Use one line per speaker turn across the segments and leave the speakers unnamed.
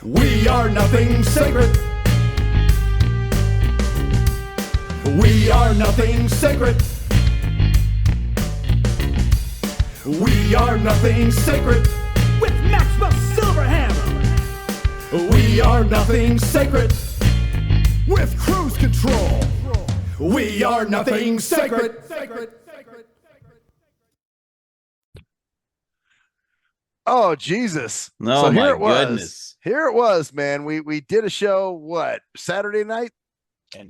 We are nothing sacred. We are nothing sacred. We are nothing sacred.
With Maxwell Silverhammer.
We are nothing sacred. With cruise control. We are nothing sacred.
Oh, Jesus.
Oh,
so
my
here it was.
goodness.
Here it was, man. We did a show, what, Saturday night?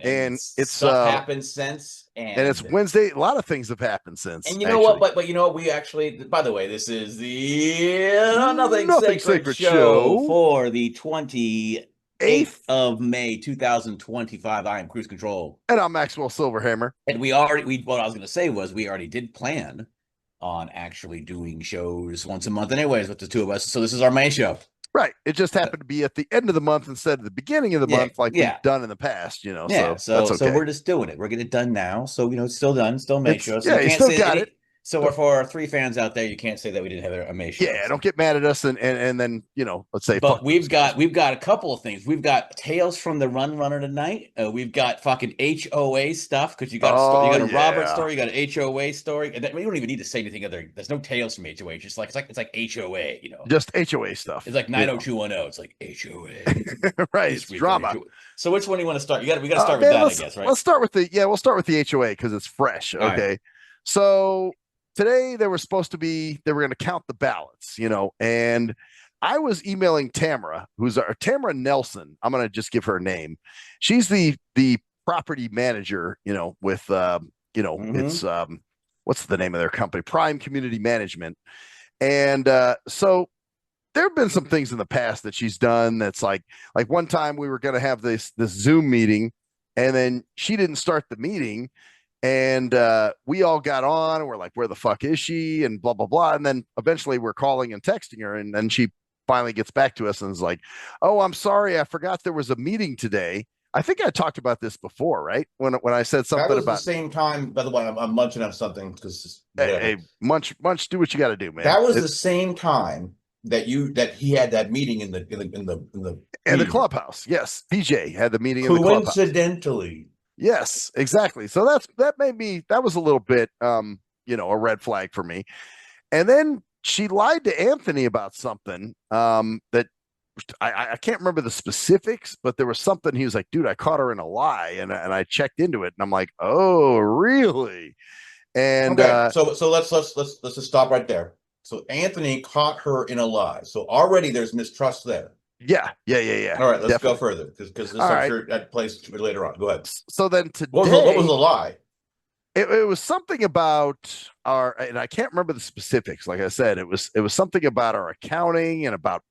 And it's
stuff happened since,
and it's Wednesday. A lot of things have happened since.
And you know what? But you know what? We actually, by the way, this is the Nothing Sacred show for the 28th of May, 2025. I am Cruise Control.
And I'm Maxwell Silverhammer.
And what I was going to say was we already did plan on actually doing shows once a month anyways with the two of us. So this is our main show.
Right. It just happened to be at the end of the month instead of the beginning of the month like we've done in the past, you know.
Yeah,
so that's okay.
So we're just doing it. We're getting it done now. So, you know, it's still done, still May show. So
yeah, you still got it.
So for our three fans out there, you can't say that we didn't have a May show.
Yeah, don't get mad at us and then, you know, let's say.
But we've got a couple of things. We've got Tales from the Runner tonight. We've got fucking HOA stuff because you got a Robert story, you got an HOA story, and we don't even need to say anything other. There's no Tales from HOA. It's like HOA, you know,
just HOA stuff.
It's like 90210. It's like HOA,
right? It's drama.
So which one do you want to start? We got to start with that, I guess, right?
We'll start with the HOA because it's fresh. Okay, right. So today they were going to count the ballots, you know, and I was emailing Tamara, Tamara Nelson. I'm going to just give her a name. She's the property manager, you know, with, it's, what's the name of their company? Prime Community Management. And so there have been some things in the past that she's done. That's like one time we were going to have this Zoom meeting and then she didn't start the meeting. And we all got on and we're like, where the fuck is she? And blah, blah, blah. And then eventually we're calling and texting her. And then she finally gets back to us and is like, oh, I'm sorry. I forgot there was a meeting today. I think I talked about this before, right? When I said something
that was
about
the same time. By the way, I'm munching on something because
hey, munch, do what you got to do, man.
That was the same time that he had that meeting in the
clubhouse. Yes, PJ had the meeting.
Coincidentally.
Yes, exactly. So that was a little bit, a red flag for me. And then she lied to Anthony about something that I can't remember the specifics, but there was something he was like, dude, I caught her in a lie. And I checked into it and I'm like, oh, really? And
okay. So let's just stop right there. So Anthony caught her in a lie. So already there's mistrust there.
Yeah.
All right, let's go further because this I'm sure that plays later on. Go ahead.
So then today,
what was the lie?
It was something about and I can't remember the specifics. Like I said, it was something about our accounting and about,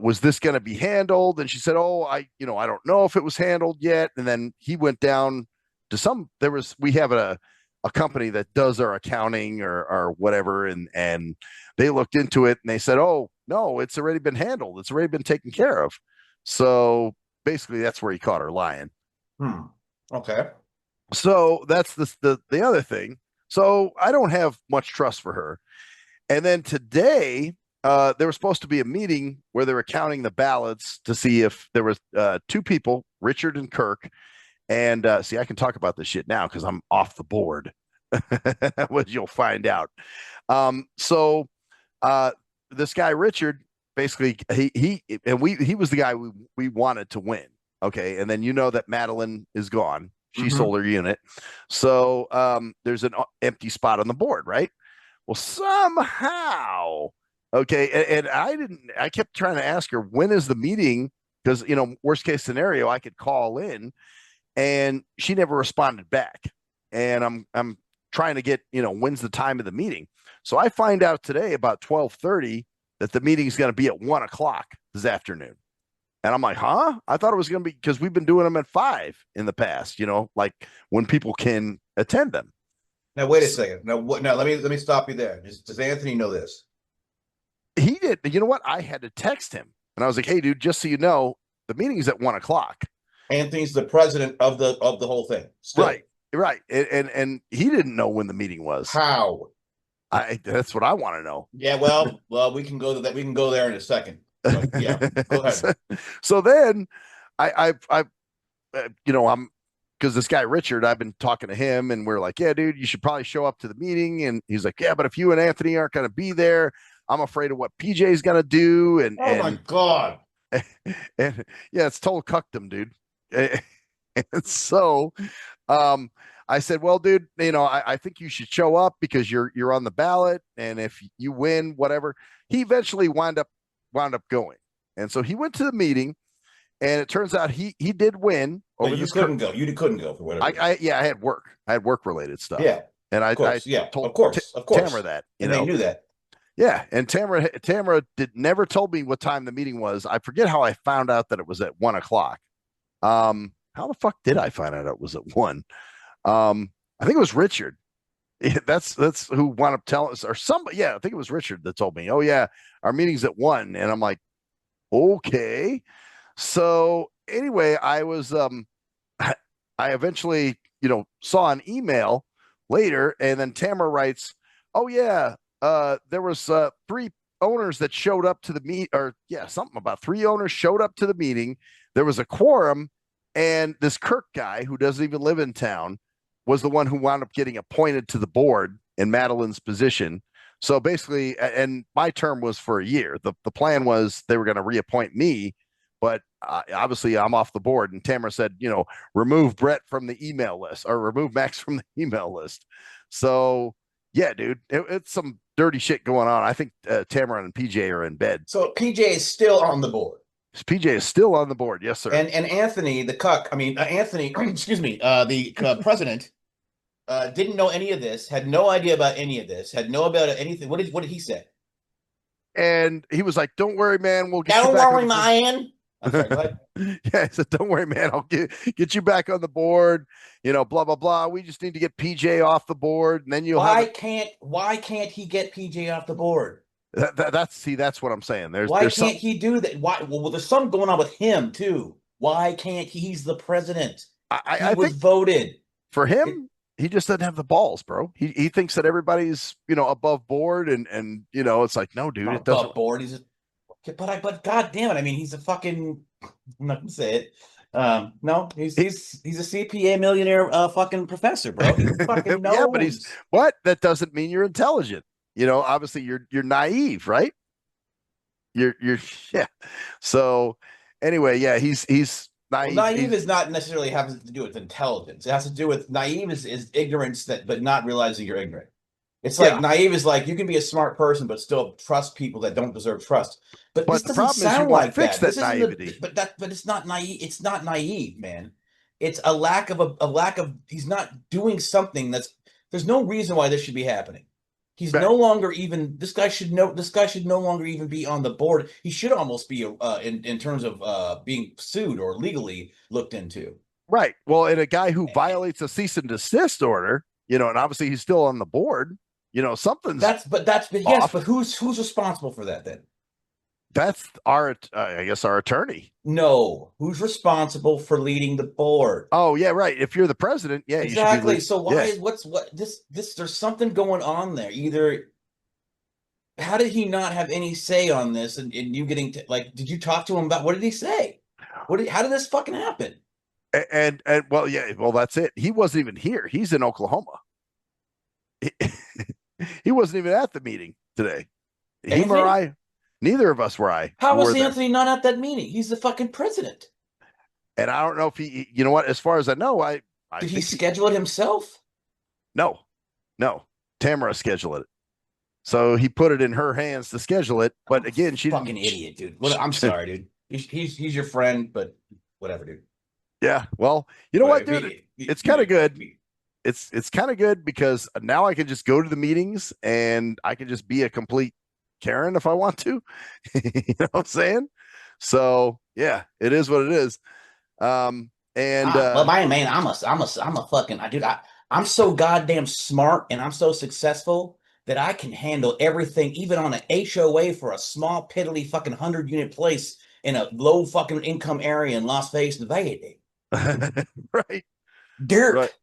was this going to be handled? And she said, oh, I don't know if it was handled yet. And then he went down to we have a company that does our accounting or whatever. And they looked into it and they said, oh, no, it's already been handled. It's already been taken care of. So basically that's where he caught her lying.
Okay.
So that's the other thing. So I don't have much trust for her. And then today there was supposed to be a meeting where they were counting the ballots to see if there was two people, Richard and Kirk. And see, I can talk about this shit now because I'm off the board. What you'll find out. So this guy Richard, basically, he was the guy we wanted to win. Okay, and then that Madeline is gone. She sold her unit, so there's an empty spot on the board, right? Well, somehow, okay, and I kept trying to ask her when is the meeting because worst case scenario I could call in, and she never responded back, and I'm trying to get when's the time of the meeting. So I find out today about 12:30 that the meeting is going to be at 1:00 this afternoon. And I'm like, huh? I thought it was going to be because we've been doing them at 5 in the past, like when people can attend them.
Now, wait a second. Now, let me stop you there. Does Anthony know this?
He did. You know what? I had to text him and I was like, hey, dude, just so you know, the meeting is at 1:00.
Anthony's the president of the whole thing. Still.
Right. And he didn't know when the meeting was.
How?
That's what I want to know.
Yeah, well, we can go to that. We can go there in a second. But yeah, go ahead.
So then I I'm because this guy Richard, I've been talking to him, and we're like, yeah, dude, you should probably show up to the meeting. And he's like, yeah, but if you and Anthony aren't going to be there, I'm afraid of what PJ's going to do. And
Oh my God.
and yeah, it's total cuckdom, dude. And so I said, well, dude, I think you should show up because you're on the ballot, and if you win, whatever. He eventually wound up going, and so he went to the meeting, and it turns out he did win.
Over you couldn't go. You couldn't go for whatever.
I had work. I had work related stuff.
Yeah,
and I
told
of course Tamara that,
and they knew that.
Yeah, and Tamara never told me what time the meeting was. I forget how I found out that it was at 1:00. How the fuck did I find out it was at 1? I think it was Richard. That's who wound up telling us, or somebody. Yeah, I think it was Richard that told me. Oh yeah, our meeting's at 1, and I'm like, okay. So anyway, I was I eventually saw an email later, and then Tamara writes, oh yeah, there was 3 owners that showed up to the meet, or yeah, something about 3 owners showed up to the meeting. There was a quorum, and this Kirk guy who doesn't even live in town was the one who wound up getting appointed to the board in Madeline's position. So basically, and my term was for a year. The plan was they were going to reappoint me, but obviously I'm off the board. And Tamara said, remove Brett from the email list, or remove Max from the email list. So yeah, dude, it's some dirty shit going on. I think Tamara and PJ are in bed.
So PJ is still on the board.
PJ is still on the board. Yes, sir.
And Anthony, the cuck, Anthony, excuse me, the president, didn't know any of this, had no idea about any of this, had no about anything. What did he say?
And he was like, don't worry, man. We'll get
Don't
you back
worry, man. I'm sorry, go ahead.
Yeah, I said, don't worry, man. I'll get you back on the board. Blah, blah, blah. We just need to get PJ off the board. And then you'll
why can't he get PJ off the board?
That's what I'm saying.
Why can't he do that? Why? Well, there's something going on with him too. Why can't he's the president?
I
was
think
voted
for him. He just doesn't have the balls, bro. He thinks that everybody's above board, and it's like, no, dude, it doesn't.
Above board. But God damn it! I mean, he's a fucking. I'm not gonna say it. No, he's a CPA millionaire, fucking professor, bro. He fucking knows.
Yeah, but that doesn't mean you're intelligent. Obviously you're naive, right? You're yeah. So anyway, yeah, he's naive.
Well, naive is not necessarily having to do with intelligence. It has to do with naive is ignorance but not realizing you're ignorant. It's like naive is like you can be a smart person but still trust people that don't deserve trust. But this
the
doesn't
problem
sound
is you
like
fix that
naivety. But it's not naive. It's not naive, man. It's a lack of. He's not doing something there's no reason why this should be happening. He's no longer even. This guy should no longer even be on the board. He should almost be in terms of being sued or legally looked into.
Right. Well, and a guy who violates a cease and desist order, and obviously he's still on the board. Something's
yes, but who's responsible for that then?
That's our attorney.
No, who's responsible for leading the board?
Oh yeah, right. If you're the president, yeah,
exactly.
You
so why this? There's something going on there. Either how did he not have any say on this? And you getting did you talk to him about what did he say? How did this fucking happen?
And well, yeah, well that's it. He wasn't even here. He's in Oklahoma. He wasn't even at the meeting today. Him or I. Neither of us were.
How was Anthony not at that meeting? He's the fucking president.
And I don't know if he, as far as I know,
did he schedule it himself?
No. Tamara scheduled it. So he put it in her hands to schedule it. But again, she's
fucking idiot, dude. I'm sorry, dude. He's your friend, but whatever, dude.
Yeah. Well, you know what, dude? It's kind of good. It's kind of good because now I can just go to the meetings and I can just be a complete Karen if I want to. You know what I'm saying? So yeah, it is what it is. But
man, I'm a fucking dude. I'm so goddamn smart and I'm so successful that I can handle everything, even on an HOA for a small piddly fucking 100-unit place in a low fucking income area in Las Vegas, Nevada.
Right.
Dirt.
Right.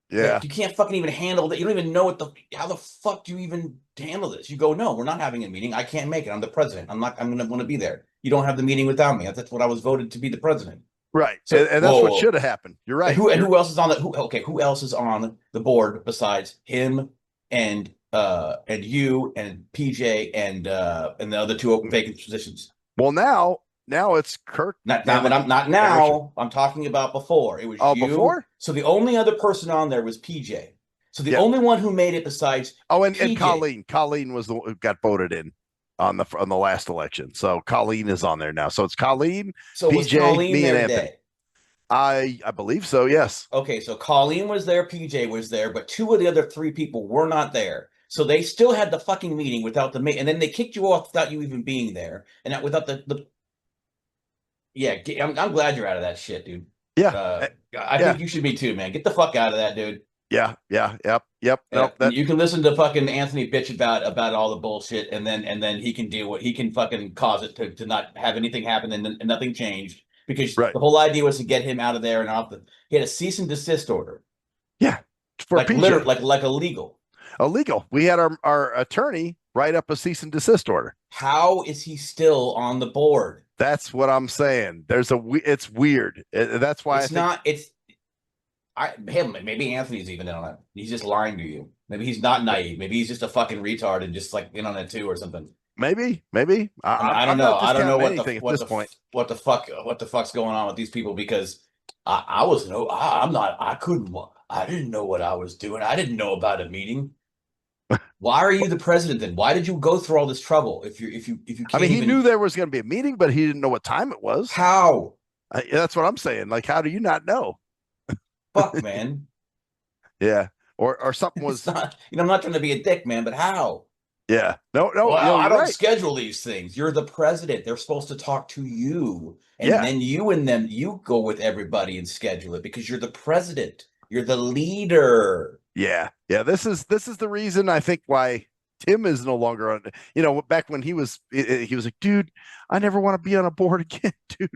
Yeah.
Like, you can't fucking even handle that. You don't even know how the fuck do you even handle this? You go, no, we're not having a meeting. I can't make it. I'm the president. I'm going to be there. you don't have the meeting without me. That's what I was voted to be the president.
Right.
So,
and that's what should have happened. You're right.
And who else is on the who else is on the board besides him and you and PJ and the other two open vacant positions?
Well, now it's Kirk.
Not now. I'm talking about before. It was you.
Before?
So the only other person on there was PJ. So the only one who made it besides
and Colleen. Colleen was the one who got voted in on the last election. So Colleen is on there now. So it's Colleen,
so
PJ,
Colleen
me, and
there
Anthony.
today?
I believe so. Yes.
Okay, so Colleen was there, PJ was there, but two of the other three people were not there. So they still had the fucking meeting without the and then they kicked you off without you even being there, and that without the. Yeah, I'm glad you're out of that shit, dude.
Yeah,
I think you should be too, man. Get the fuck out of that, dude.
Yeah, yep. Nope,
you can listen to fucking Anthony bitch about all the bullshit, and then he can deal with he can fucking cause it to not have anything happen and nothing changed because the whole idea was to get him out of there and off he had a cease and desist order.
Yeah, for
like
PJ.
like illegal.
Illegal. We had our attorney write up a cease and desist order.
How is he still on the board?
That's what I'm saying. It's weird. That's why
maybe Anthony's even in on it. He's just lying to you. Maybe he's not naive. Maybe he's just a fucking retard and just like in on it too or something.
Maybe.
I don't know. I don't know what the fuck's going on with these people because I didn't know what I was doing. I didn't know about a meeting. Why are you the president then? Why did you go through all this trouble if you can't
I mean, he knew there was going to be a meeting, but he didn't know what time it was.
How?
That's what I'm saying. Like, how do you not know?
Fuck, man.
Yeah. Or something was
not, I'm not trying to be a dick, man, but how?
Yeah. No.
Well, I don't schedule these things. You're the president. They're supposed to talk to you. And then you go with everybody and schedule it because you're the president. You're the leader.
Yeah. This is the reason I think why Tim is no longer on. Back when he was like, dude, I never want to be on a board again, dude.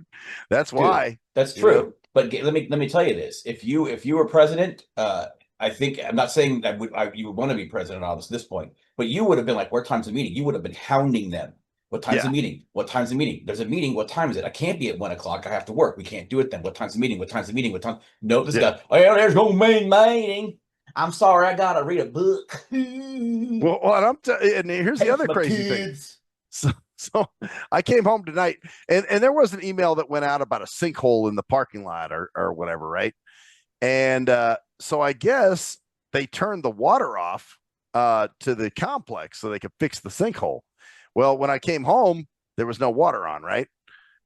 That's why.
Dude, that's true. But let me tell you this: if you were president, I think I'm not saying that you would want to be president at this point, but you would have been like, "What time's the meeting?" You would have been hounding them. What time's the meeting? What time's the meeting? There's a meeting. What time is it? I can't be at 1 o'clock. I have to work. We can't do it then. What time's the meeting? What time's the meeting? What time? No, this guy. Oh, yeah, there's no main meeting. I'm sorry, I gotta read a book.
Well, and here's the other crazy thing. So I came home tonight, and there was an email that went out about a sinkhole in the parking lot or whatever, right? And so I guess they turned the water off to the complex so they could fix the sinkhole. Well, when I came home, there was no water on, right?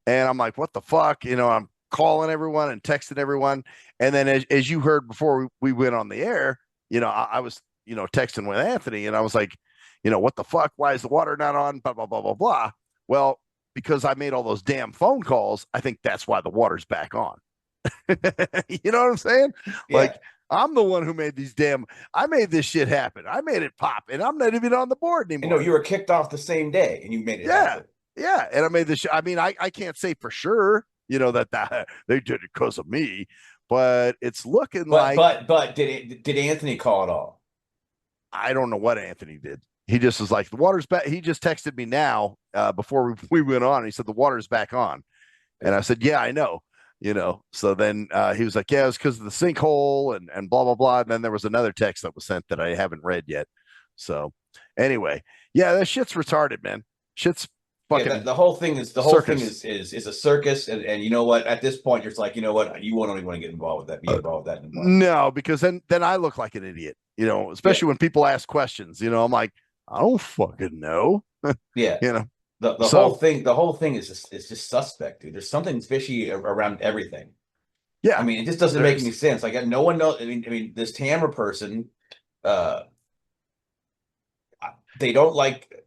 And I'm like, what the fuck? I'm calling everyone and texting everyone. And then as you heard before we went on the air, I was, texting with Anthony and I was like, what the fuck? Why is the water not on? Blah, blah, blah, blah, blah. Well, because I made all those damn phone calls, I think that's why the water's back on. You know what I'm saying? Yeah. Like, I'm the one who made I made this shit happen. I made it pop and I'm not even on the board anymore.
You were kicked off the same day and you made it happen.
Yeah. And I made this. I mean, I can't say for sure, that they did it because of me, but it's looking like.
But did Anthony call it all?
I don't know what Anthony did. He just was like, the water's back. He just texted me now before we went on. He said the water's back on, and I said, yeah, I know. So then he was like, yeah, it's because of the sinkhole and blah blah blah. And then there was another text that was sent that I haven't read yet. So anyway, yeah, that shit's retarded, man. Shit's fucking.
The whole thing is a circus, and you know what? At this point, you're just like, you know what? You won't even want to get involved with that. Be involved with that anymore.
No, because then I look like an idiot. Especially when people ask questions. I'm like, I don't fucking know.
Yeah. The whole thing is just suspect, dude. There's something fishy around everything.
Yeah.
I mean, it just doesn't make any sense. Like, no one knows. I mean, this Tamara person, they don't like.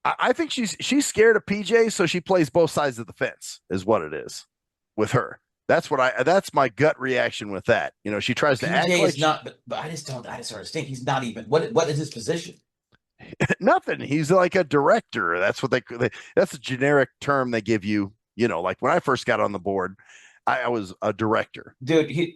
I think she's scared of PJ, so she plays both sides of the fence, is what it is with her. That's my gut reaction with that. She tries to act like
but I just understand. He's not even. What is his position?
Nothing. He's like a director. That's what that's a generic term they give you. Like when I first got on the board, I was a director.
Dude, he's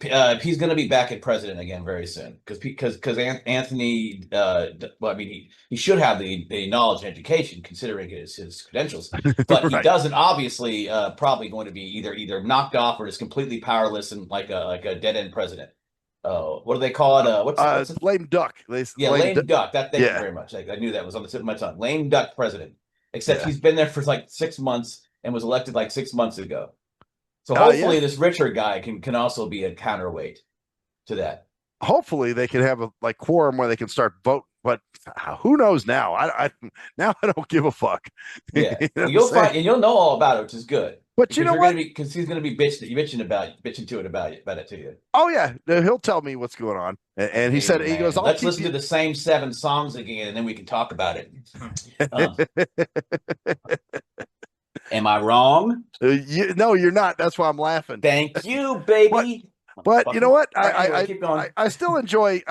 going to be back at president again very soon because Anthony, well, I mean, he should have the knowledge and education considering his credentials, but he
Right.
doesn't. Obviously, probably going to be either knocked off or is completely powerless and like a dead end president. What do they call it? What's it?
Lame duck.
Yeah, lame duck. Thank you
Yeah.
very much. I knew that was on the tip of my tongue. Lame duck president. Except
Yeah.
he's been there for like 6 months and was elected like 6 months ago. So hopefully this Richard guy can also be a counterweight to that.
Hopefully they can have a like quorum where they can start vote. But who knows now? I don't give a fuck.
Yeah,
You know what
you'll
I'm saying?
find and you'll know all about it, which is good.
But you know what?
Because he's gonna be bitching about it to you.
Oh yeah, he'll tell me what's going on. And he said, he goes,
let's listen to the same 7 songs again, and then we can talk about it. Am I wrong?
No, you're not. That's why I'm laughing.
Thank you, baby.
But you know what?
Anyway, keep going.
I still enjoy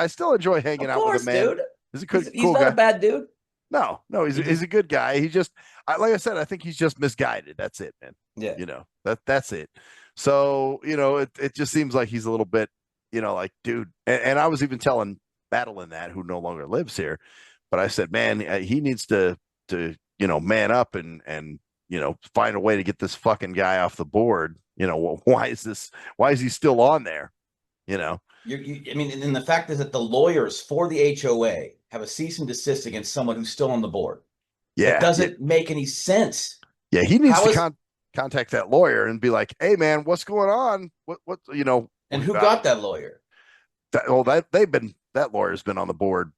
hanging out with a man.
Dude.
He's a good,
He's
cool
not
guy.
a bad dude.
No, he's a good guy. He just, like I said, I think he's just misguided. That's it, man.
Yeah.
You know, that's it. So, you know, it just seems like he's a little bit, you know, like, dude. And I was even telling Madeline that, who no longer lives here, but I said, man, he needs to, you know, man up and, you know, find a way to get this fucking guy off the board. You know, why is he still on there? You know,
I mean, and the fact is that the lawyers for the HOA have a cease and desist against someone who's still on the board.
Yeah.
It doesn't make any sense.
Yeah. He needs to contact that lawyer and be like, hey man, what's going on? What, you know,
and who got that lawyer?
That lawyer's been on the board.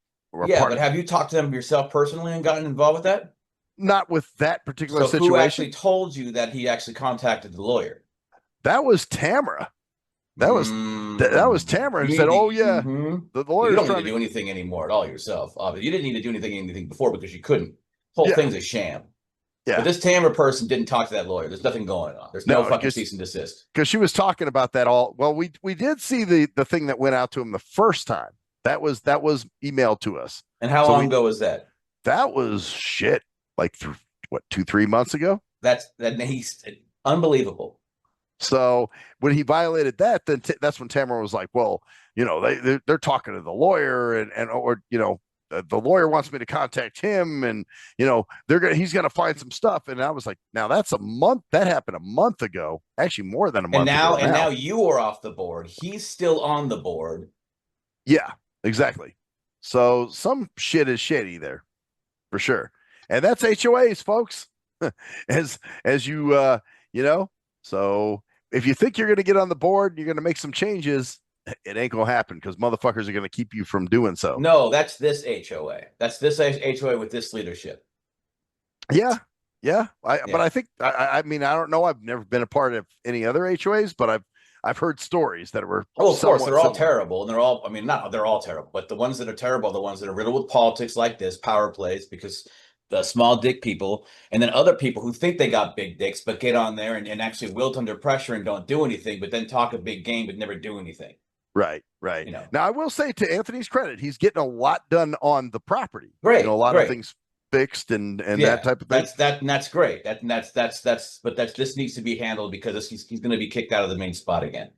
Yeah, but have you talked to them yourself personally and gotten involved with that?
Not with that particular situation.
Who actually told you that he actually contacted the lawyer?
That was Tamara. That was Tamara who said, "Oh yeah, the lawyer."
You don't need to do anything anymore at all yourself. You didn't need to do anything before because you couldn't. The whole thing's a sham. Yeah. But this Tamara person didn't talk to that lawyer. There's nothing going on. There's no fucking cease and desist.
Because she was talking about that all. Well, we did see the thing that went out to him the first time. That was emailed to us.
And how long ago was that?
That was shit. Like 2-3 months ago.
He's unbelievable.
So when he violated that, then that's when Tamara was like, well, you know, they're talking to the lawyer or, you know, the lawyer wants me to contact him and, you know, he's going to find some stuff. And I was like, now that's a month. That happened a month ago, actually more than a month ago.
And now you are off the board. He's still on the board.
Yeah, exactly. So some shit is shady there for sure. And that's HOAs, folks, as you, you know, so if you think you're going to get on the board, you're going to make some changes, it ain't going to happen because motherfuckers are going to keep you from doing so.
No, that's this HOA. That's this HOA with this leadership.
Yeah. But I think, I mean, I don't know. I've never been a part of any other HOAs, but I've heard stories that were.
Oh, of course, they're all terrible. And they're all, I mean, not they're all terrible, but the ones that are terrible are the ones that are riddled with politics like this, power plays, because the small dick people, and then other people who think they got big dicks, but get on there and actually wilt under pressure and don't do anything, but then talk a big game, but never do anything.
Right. You know. Now, I will say to Anthony's credit, he's getting a lot done on the property.
Great.
You know, a lot of things fixed and that type of thing.
That's great. This needs to be handled because he's going to be kicked out of the main spot again,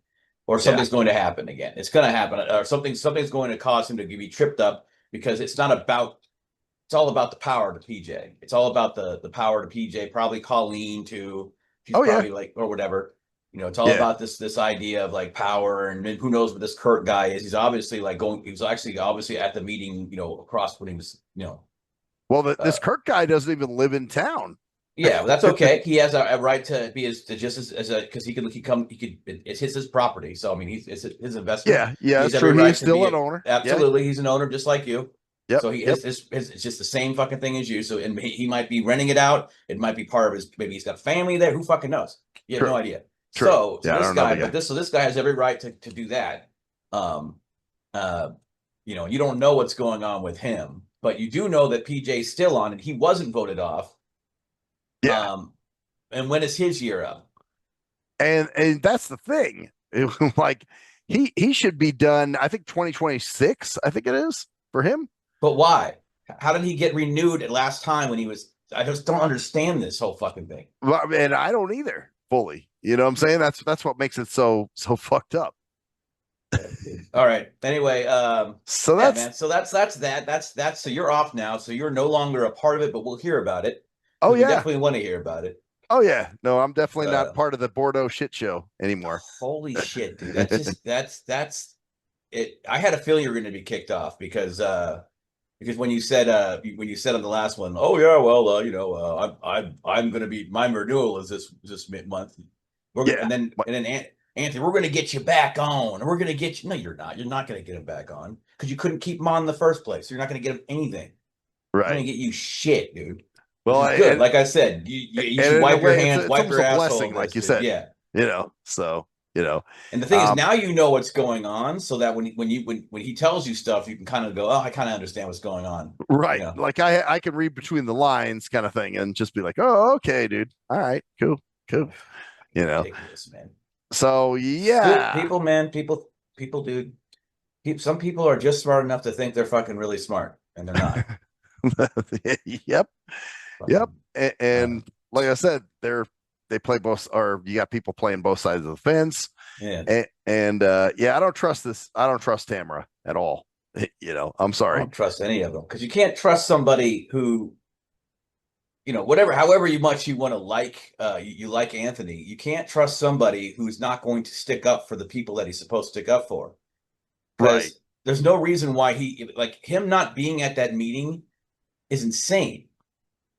or something's going to happen again. It's going to happen, or something's going to cause him to be tripped up because it's all about the power to PJ. It's all about the power to PJ. Probably Colleen too. She's probably like, or whatever. You know, it's all about this idea of like power, and who knows what this Kurt guy is. He's obviously he was actually obviously at the meeting, you know, across when he was, you know.
Well, this Kurt guy doesn't even live in town.
Yeah, well, that's okay. He has a right to be because it's his property. So I mean, it's his investment.
Yeah, that's true. He's still an owner.
Absolutely, he's an owner just like you.
Yep.
So it's just the same fucking thing as you. So and he might be renting it out. It might be part of his. Maybe he's got family there. Who fucking knows? You have no idea.
True.
So this guy, this guy has every right to do that. You know, you don't know what's going on with him, but you do know that PJ's still on, and he wasn't voted off.
Yeah.
And when is his year up?
And that's the thing. Like he should be done. I think 2026. I think it is for him.
But why? How did he get renewed last time when he was? I just don't understand this whole fucking thing.
Well, and I don't either fully. You know what I'm saying? That's what makes it so fucked up.
All right. Anyway,
So
yeah,
that's
man. So that's so you're off now. So you're no longer a part of it, but we'll hear about it
oh
because we
yeah.
definitely want to hear about it.
Oh yeah. No, I'm definitely
Uh,
not part of the Bordeaux shit show anymore.
Holy shit, dude. That's it. I had a feeling you were going to be kicked off because when you said on the last one, oh yeah, well, I'm going to be my renewal is this month.
Yeah.
And then Anthony, we're going to get you back on. We're going to get you. No, you're not. You're not going to get him back on because you couldn't keep him on in the first place. So you're not going to get him anything. I'm going
Right.
to get you shit, dude.
Well,
Which is good. Like I said, you should
in a
wipe your
way,
hands,
it's
wipe
almost
your
a
asshole.
blessing, like you
Dude.
said.
Yeah.
You know, so you know.
And the thing is,
Um,
now you know what's going on, so that when he tells you stuff, you can kind of go, "Oh, I kind of understand what's going on."
right.
You know?
Like I can read between the lines, kind of thing, and just be like, oh, okay, dude. All right, cool. You know.
Ridiculous, man.
So yeah.
People, man, people, dude. Some people are just smart enough to think they're fucking really smart, and they're not.
Yep. Yep. And like I said, they play both, or you got people playing both sides of the fence.
Yeah.
And yeah, I don't trust this. I don't trust Tamara at all. You know, I'm
I
sorry.
don't trust any of them because you can't trust somebody who, however much you want to like, you like Anthony, you can't trust somebody who's not going to stick up for the people that he's supposed to stick up for. Because
Right.
there's no reason why him not being at that meeting is insane.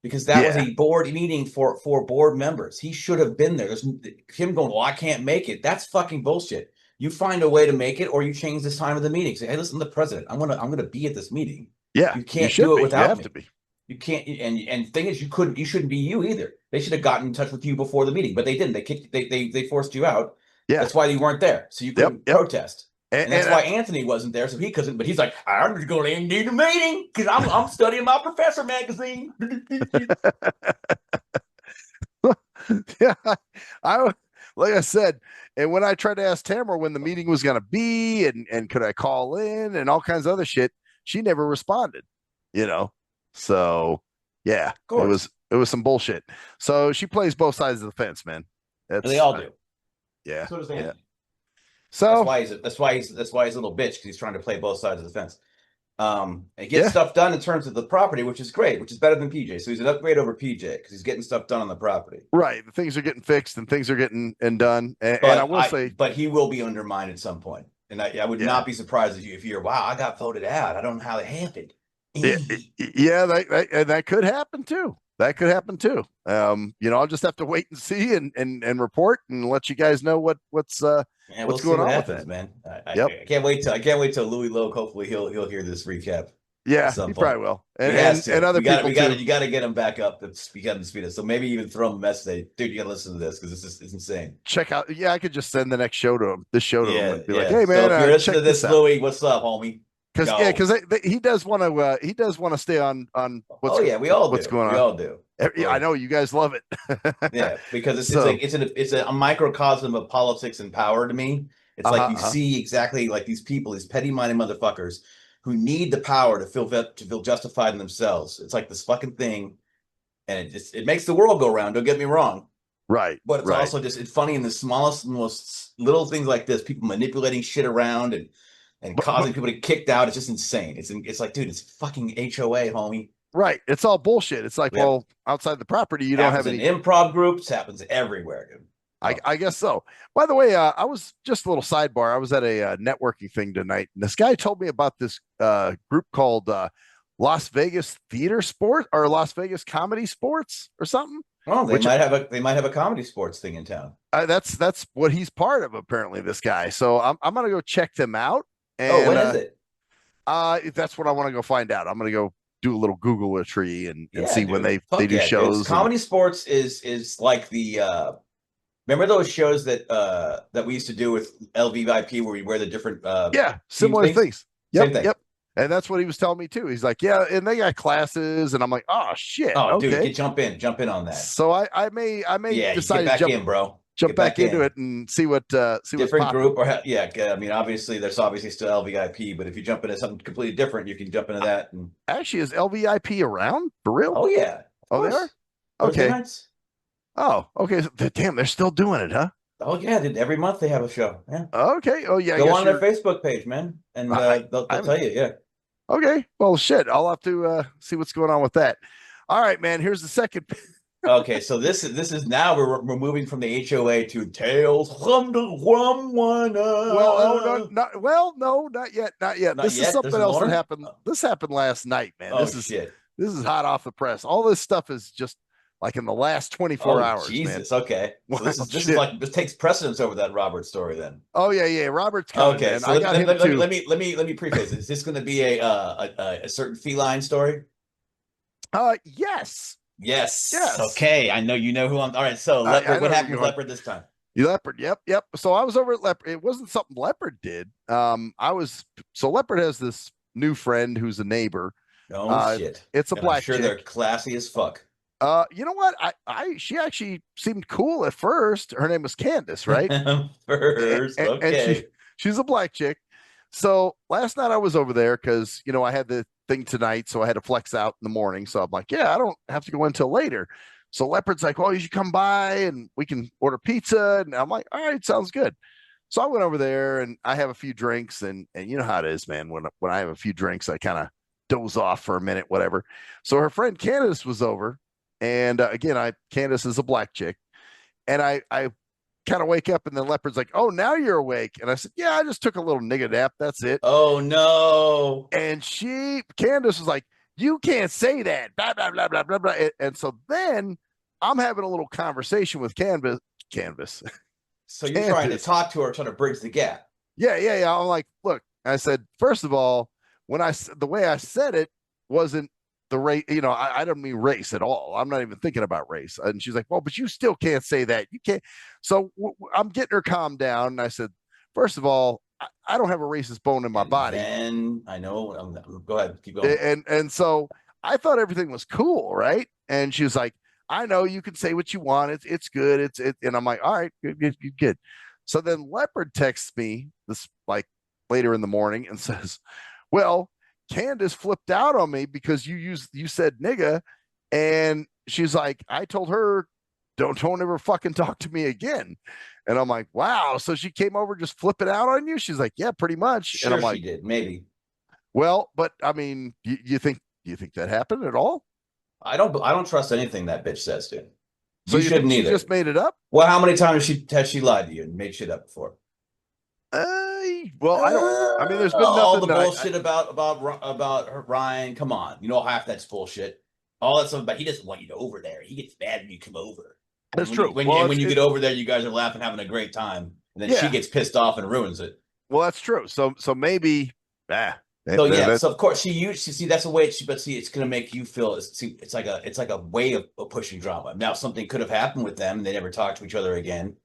Because that was a board meeting for board members. He should have been there. There's him going, well, I can't make it. That's fucking bullshit. You find a way to make it, or you change this time of the meeting. Say, hey, listen, the president, I'm gonna be at this meeting.
Yeah.
You can't
should
do it
be.
without
You have
me.
to be.
You can't. And thing is, you shouldn't be you either. They should have gotten in touch with you before the meeting, but they didn't. They forced you out.
Yeah.
That's why you weren't there, so you couldn't protest. And that's why Anthony wasn't there, so he couldn't. But he's like, I'm just going to need a meeting because I'm studying my professor magazine.
Yeah, I like I said, and when I tried to ask Tamara when the meeting was going to be, and could I call in, and all kinds of other shit, she never responded. You know, so yeah, it was some bullshit. So she plays both sides of the fence, man.
They all do.
Yeah.
So does Anthony.
Yeah. So
that's why he's a little bitch because he's trying to play both sides of the fence. And get stuff done in terms of the property, which is great, which is better than PJ. So he's an upgrade over PJ because he's getting stuff done on the property.
Right, the things are getting fixed and things are getting done. And I will say,
but he will be undermined at some point. And I would not be surprised if you're, wow, I got voted out. I don't know how it happened.
Yeah, that could happen too. That could happen too. I'll just have to wait and see and report and let you guys know what's going on with that,
man. I can't wait till Louis Logue. Hopefully he'll hear this recap.
Yeah, he probably will. And other people
you got to get him back up to speed. So maybe even throw him a message. Say, dude, you got to listen to this because it's insane.
Check out. Yeah, I could just send the next show to him. This show to him and be like, hey man,
so if you're listening to this,
out.
Louis, what's up, homie?
Because he does want to stay on what's
we all
what's
do.
going on.
We all do.
Yeah, I know you guys love it.
Yeah, because it's a microcosm of politics and power to me. It's like you see exactly like these people, these petty-minded motherfuckers who need the power to feel justified in themselves. It's like this fucking thing, and it makes the world go round. Don't get me wrong,
right?
But it's also it's funny in the smallest, most little things like this. People manipulating shit around and causing people to get kicked out. It's just insane. It's like, dude, it's fucking HOA, homie.
Right. It's all bullshit. It's like, well, outside the property, you don't have any
improv groups. Happens everywhere, dude.
I guess so. By the way, I was just a little sidebar. I was at a networking thing tonight, and this guy told me about this group called Las Vegas Theater Sport or Las Vegas Comedy Sports or something.
Oh, they might have a comedy sports thing in town.
That's what he's part of, apparently. This guy. So I'm gonna go check them out. And,
when is it?
That's what I want to go find out. I'm gonna go do a little Google-a-tree and see when they do shows.
Comedy sports is like the. Remember those shows that we used to do with LVIP where we wear the different
similar things. Yep,
Same thing.
Yep. And that's what he was telling me too. He's like, yeah, and they got classes, and I'm like, oh shit.
Oh,
okay.
Dude, jump in on that.
So I may decide
to
jump back into it and see what
different group or I mean, obviously there's still LVIP, but if you jump into something completely different, you can jump into that. And
actually, is LVIP around for real?
Oh yeah.
Oh, they are. Okay. Oh, okay. So, damn, they're still doing it, huh?
Oh yeah, every month they have a show. Yeah,
Okay. Oh yeah, I
go
guess
on their
you're.
Facebook page, man, and
I
they'll tell
haven't.
you. Yeah.
Okay. Well, shit. I'll have to see what's going on with that. All right, man. Here's the second.
Okay, so this is now we're moving from the HOA to Tales from the
Well, oh no,
Guamwana.
no, not yet, not yet.
Not
This is
yet. This
something
is
else that
Loner.
happened. This happened last night, man.
Oh shit.
This is hot off the press. All this stuff is just like in the last 24
Oh
hours, man.
Jesus. Okay. So this
Wild
is this is
shit.
like this takes precedence over that Robert story then.
Oh yeah, yeah. Robert's coming,
Okay,
man.
so
I got him too.
let me preface it. Is this going to be a certain feline story?
Yes,
Yes.
yes.
Okay, I know you know who I'm. All right. So
I
Leopard,
know
what
where
happened
you're
with
going.
Leopard this time?
Leopard, yep, yep. So I was over at Leopard. It wasn't something Leopard did. So Leopard has this new friend who's a neighbor.
Oh shit!
It's a
And I'm
black
sure
chick.
they're classy as fuck.
You know what? She actually seemed cool at first. Her name was Candace, right?
First,
And
okay.
she's a black chick. So last night I was over there because I had the thing tonight, so I had to flex out in the morning. So I'm like, yeah, I don't have to go until later. So Leopard's like, well, you should come by and we can order pizza. And I'm like, all right, sounds good. So I went over there and I have a few drinks, and you know how it is, man. When I have a few drinks, I kind of doze off for a minute, whatever. So her friend Candace was over, and again, Candace is a black chick, and I kind of wake up, and then Leopard's like, "Oh, now you're awake," and I said, "Yeah, I just took a little nigga nap. That's it."
Oh no!
And Candace was like, "You can't say that." Blah blah blah blah blah blah. And so then I'm having a little conversation with Canvas.
So you're trying to talk to her, trying to bridge the gap.
Yeah, yeah, yeah. I'm like, look, I said, first of all, the way I said it wasn't the race, I don't mean race at all. I'm not even thinking about race. And she's like, well, but you still can't say that. You can't. So I'm getting her calmed down. And I said, first of all, I don't have a racist bone in my body.
And I know. Go ahead, keep going.
And so I thought everything was cool, right? And she was like, I know you can say what you want. It's good. And I'm like, all right, good. So then Leopard texts me this like later in the morning and says, well, Candace flipped out on me because you said nigga. And she's like, I told her, don't ever fucking talk to me again. And I'm like, wow. So she came over just flipping out on you? She's like, yeah, pretty much.
Sure,
and I'm like,
she did, maybe.
Well, but I mean, you think that happened at all?
I don't trust anything that bitch says, dude.
So
you shouldn't
she
either.
Just made it up?
Well, how many times has she lied to you and made shit up before?
Well, I don't. I mean, there's been nothing.
All the bullshit about her, Ryan. Come on, you know half that's bullshit. All that stuff about he doesn't want you to over there. He gets mad when you come over.
That's true.
When you get over there, you guys are laughing, having a great time, and then she gets pissed off and ruins it.
Well, that's true. So maybe.
So of course see that's a way. It's going to make you feel. It's like a way of pushing drama. Now something could have happened with them. They never talked to each other again,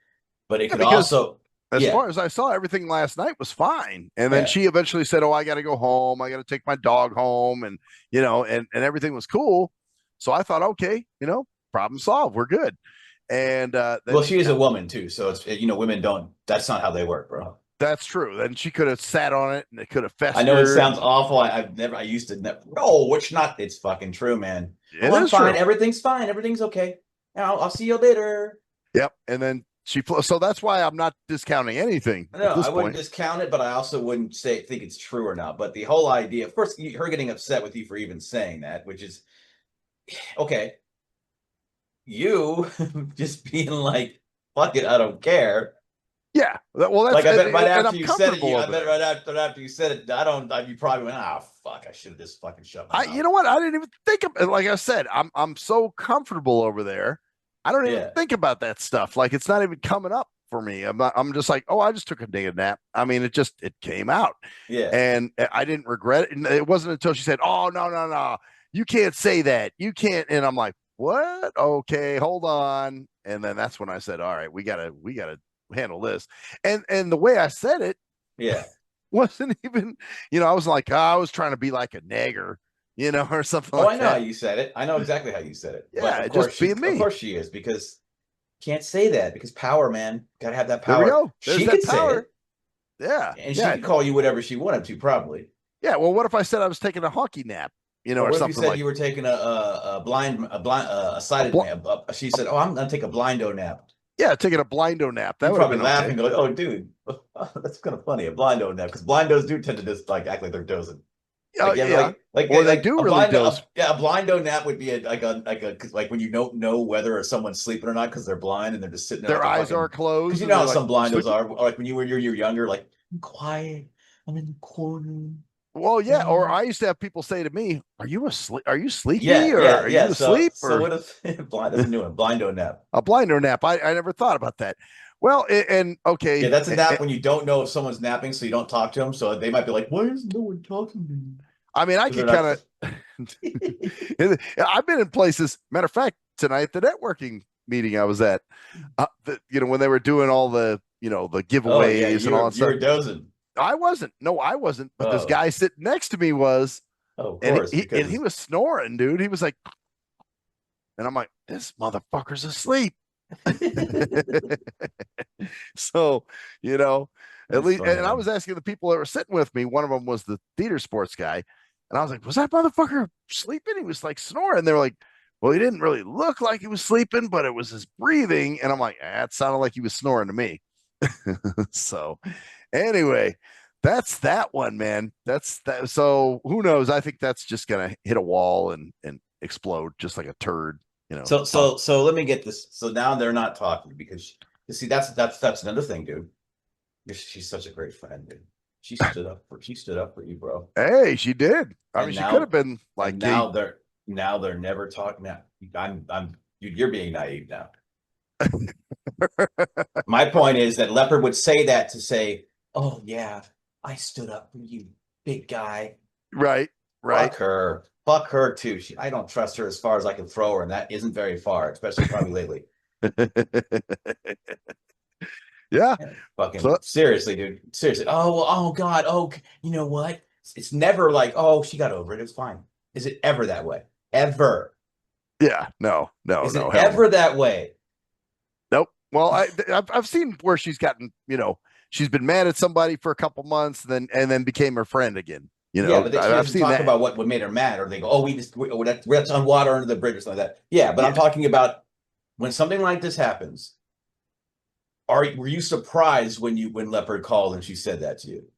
but it could also.
As far as I saw, everything last night was fine. And then she eventually said, oh, I got to go home. I got to take my dog home. And, and everything was cool. So I thought, okay, problem solved. We're good. And
well, she is a woman too. So it's, women don't, that's not how they work, bro.
That's true. Then she could have sat on it and it could have festered.
I know it sounds awful. I used to never. No, it's not. It's fucking true, man. I'm fine. True. Everything's fine. Everything's okay. I'll see you later.
Yep. And then so that's why I'm not discounting anything.
No, I wouldn't discount it, but I also wouldn't think it's true or not. But the whole idea, of course, her getting upset with you for even saying that, which is okay. You just being like, fuck it, I don't care.
Yeah. Well, that's
like I bet right after you said it. I bet right after you said it, you probably went, fuck, I should have just fucking shut my mouth.
You know what? I didn't even think of it. Like I said, I'm so comfortable over there. I don't even think about that stuff. Like it's not even coming up for me. I'm just like, oh, I just took a damn nap. I mean, it came out.
Yeah.
And I didn't regret it. And it wasn't until she said, oh, no. You can't say that. You can't. And I'm like, what? Okay, hold on. And then that's when I said, all right, we gotta handle this. And the way I said it, wasn't even, I was like, I was trying to be like a nagger, or something like that.
I know how you said it. I know exactly how you said it.
Yeah, just being me.
Of course she is, because can't say that, because power, man. Gotta have that power.
There we go.
She could say it.
Yeah.
And she could call you whatever she wanted to, probably.
Yeah, well, what if I said I was taking a hockey nap? you know,
Or
or
what if you
something
said
like
you were taking a sighted
bl-
nap? She said, "Oh, I'm gonna take a blindo nap."
yeah, taking a blindo nap. That
You'd
would have
probably
been
laugh
okay.
and go, "Oh, dude, that's kind of funny, a blindo nap," because blindos do tend to just like act like they're dozing. Like yeah,
Yeah.
like
Or they
like
do
a
really
blindo,
doze.
yeah, a blindo nap would be like when you don't know whether someone's sleeping or not because they're blind and they're just sitting there
Their
like a
eyes are
fucking. Because
closed
you
and
know
they're
how
like
some blindos
sleeping.
are, or like when you're younger, like I'm quiet, I'm in the corner.
Well, yeah. Or
Yeah,
I used to have people say to me, "Are you asleep? Are you sleepy,
yeah,
or
yeah,
are
yeah.
you
So
asleep,
so
or
what if blind? That's a new one, blindo nap.
a blinder nap?" I never thought about that. Well, and
Yeah,
okay,
that's a nap when you don't know if someone's napping, so you don't talk to them. So they might be like, "Why is no one talking to me?"
I mean, I
Because they're
could
not.
kind of. I've been in places. Matter of fact, tonight the networking meeting I was at, you know, when they were doing all the, you know, the
Oh yeah,
giveaways and all that
you
stuff.
were dozing.
I wasn't. No, I wasn't. But this
Oh,
guy sitting next to me was,
oh, of
and
course,
he
because
was snoring, dude. He was like, and I'm like, this motherfucker's asleep. So, you know, at
that's
least,
funny,
and I
man.
was asking the people that were sitting with me. One of them was the theater sports guy, and I was like, "Was that motherfucker sleeping?" He was like snoring. They were like, "Well, he didn't really look like he was sleeping, but it was his breathing." And I'm like, "It sounded like he was snoring to me." So, anyway, that's that one, man. That's that. So who knows? I think that's just gonna hit a wall and explode just like a turd. You know,
So let me get this. So now they're not talking because you see that's another thing, dude. She's such a great friend, dude. She stood up for you, bro.
Hey, she did. I mean,
And
she could have
now
been
and
like, "Hey,
now they're never talking. Now I'm dude, you're being naive now. My point is that Leopard would say that to say, "Oh yeah, I stood up for you, big guy."
right, right."
Fuck her. Fuck her too. I don't trust her as far as I can throw her, and that isn't very far, especially probably lately.
Yeah.
Yeah,
So
fucking seriously, dude. Seriously. Oh God. Oh, you know what? It's never like, oh, she got over it. It's fine. Is it ever that way? Ever?
yeah, no, no,
Is
no,
it
hell no.
ever that way?
Nope. Well, I've seen where she's gotten, you know, she's been mad at somebody for a couple months, and then became her friend again. You
Yeah,
know,
but then she
I've
doesn't
seen
talk
that.
about what made her mad, or they go, "Oh, that's on water under the bridge," or something like that. Yeah, but I'm
Yeah,
talking about when something like this happens. Were you surprised when Leopard called and she said that to you?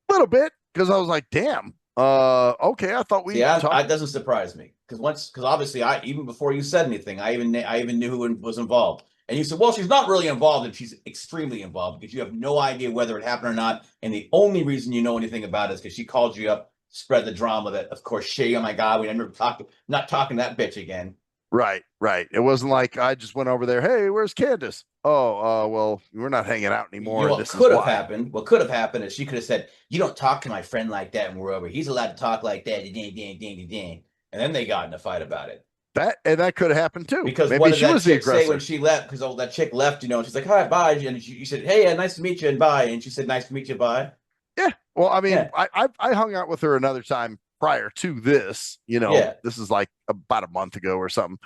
a little bit because I was like, damn. Okay, I thought
See,
we talked.
that doesn't surprise me because obviously I even before you said anything, I even knew who was involved, and you said, "Well, she's not really involved, and she's extremely involved because you have no idea whether it happened or not, and the only reason you know anything about it is because she called you up, spread the drama that, of course, oh my God, we never talked, not talking to that bitch again."
Right, right. It wasn't like I just went over there. Hey, where's Candace? Oh, well, we're not hanging out
You
anymore,
know
and
what
this is
could have
why.
happened? What could have happened is she could have said, "You don't talk to my friend like that when we're over. He's allowed to talk like that." And then they got in a fight about it.
That could have happened too.
Because what
Maybe
did
she
that
was the
chick say when
aggressor.
she left? Because that chick left, and she's like, "Hi, bye," and you said, "Hey, nice to meet you," and bye, and she said, "Nice to meet you, bye."
Yeah. Well, I mean,
Yeah,
I hung out with her another time prior to this. You know,
yeah,
this is like about a month ago or something.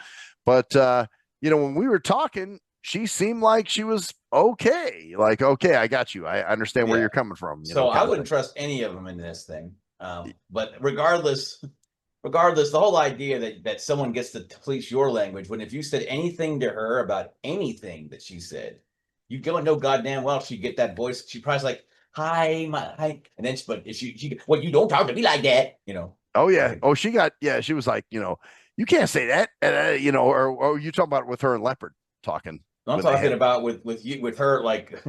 But you know, when we were talking, she seemed like she was okay. Like, okay, I got you. I understand where
yeah.
you're coming from. You know,
So I
kind of
wouldn't
thing.
trust any of them in this thing. But regardless, the whole idea that someone gets to police your language when if you said anything to her about anything that she said, you don't know goddamn well she'd get that voice. She probably like, "Hi, hi," and then but if she well, you don't talk to me like that,
Oh yeah.
fucking.
Oh, she got. Yeah, she was like, you know, you can't say that. You know, or you talking about with her and Leopard talking
I'm
when they
talking
had.
about with her like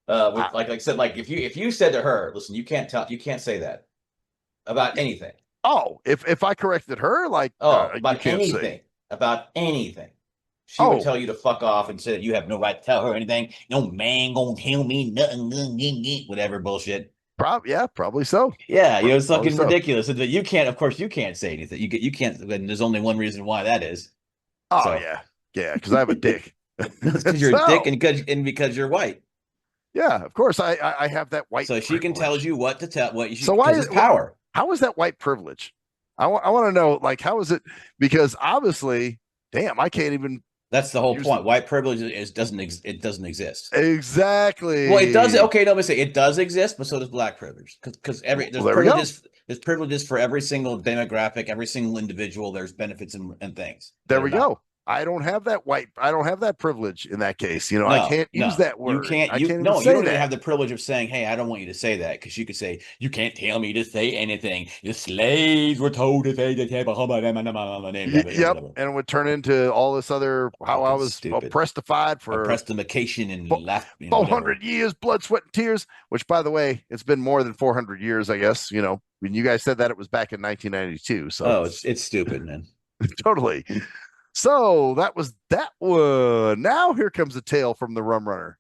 I,
with like I said, like if you said to her, "Listen, you can't say that about anything."
oh, if I corrected her, like,
Oh,
you can't say.
about anything. She would
Oh,
tell you to fuck off and say that you have no right to tell her anything. No man gonna tell me nothing, whatever bullshit.
yeah, probably so.
Yeah, it's
Probably
fucking
so.
ridiculous. And you can't, of course, you can't say anything. You can't. And there's only one reason why that is.
Oh
So
yeah, yeah, because I have a dick.
that's because you're a dick
So
and because you're white.
yeah, of course I have that white
So she can tell
privilege.
you what to tell what you should
So
because it's power.
how is that white privilege? I want to know, like, how is it? Because obviously, damn, I can't even
That's the whole
Use
point. White privilege doesn't exist.
Exactly.
Well, it does. Okay, no, let me say it does exist, but so does black privilege. Because
Well, there we go.
there's privileges for every single demographic, every single individual. There's benefits and things.
There we go. I don't have that privilege in that case. You know, I
No,
can't use
no,
that word.
you can't.
I
You
can't
no,
even
you
say
don't even
that.
have the privilege of saying, "Hey, I don't want you to say that," because you could say, "You can't tell me to say anything. The slaves were told to say the
Yep, and it would turn into all this other how I
Fucking
was
stupid.
oppressified for
Opprestification and laugh,
400 years, blood, sweat, and tears. Which, by the way, it's been more than 400 years, I guess. You know, when you guys said that, it was back in 1992. So,
oh, it's stupid, man.
totally. So that was that one. Now here comes a tale from the Rum Runner.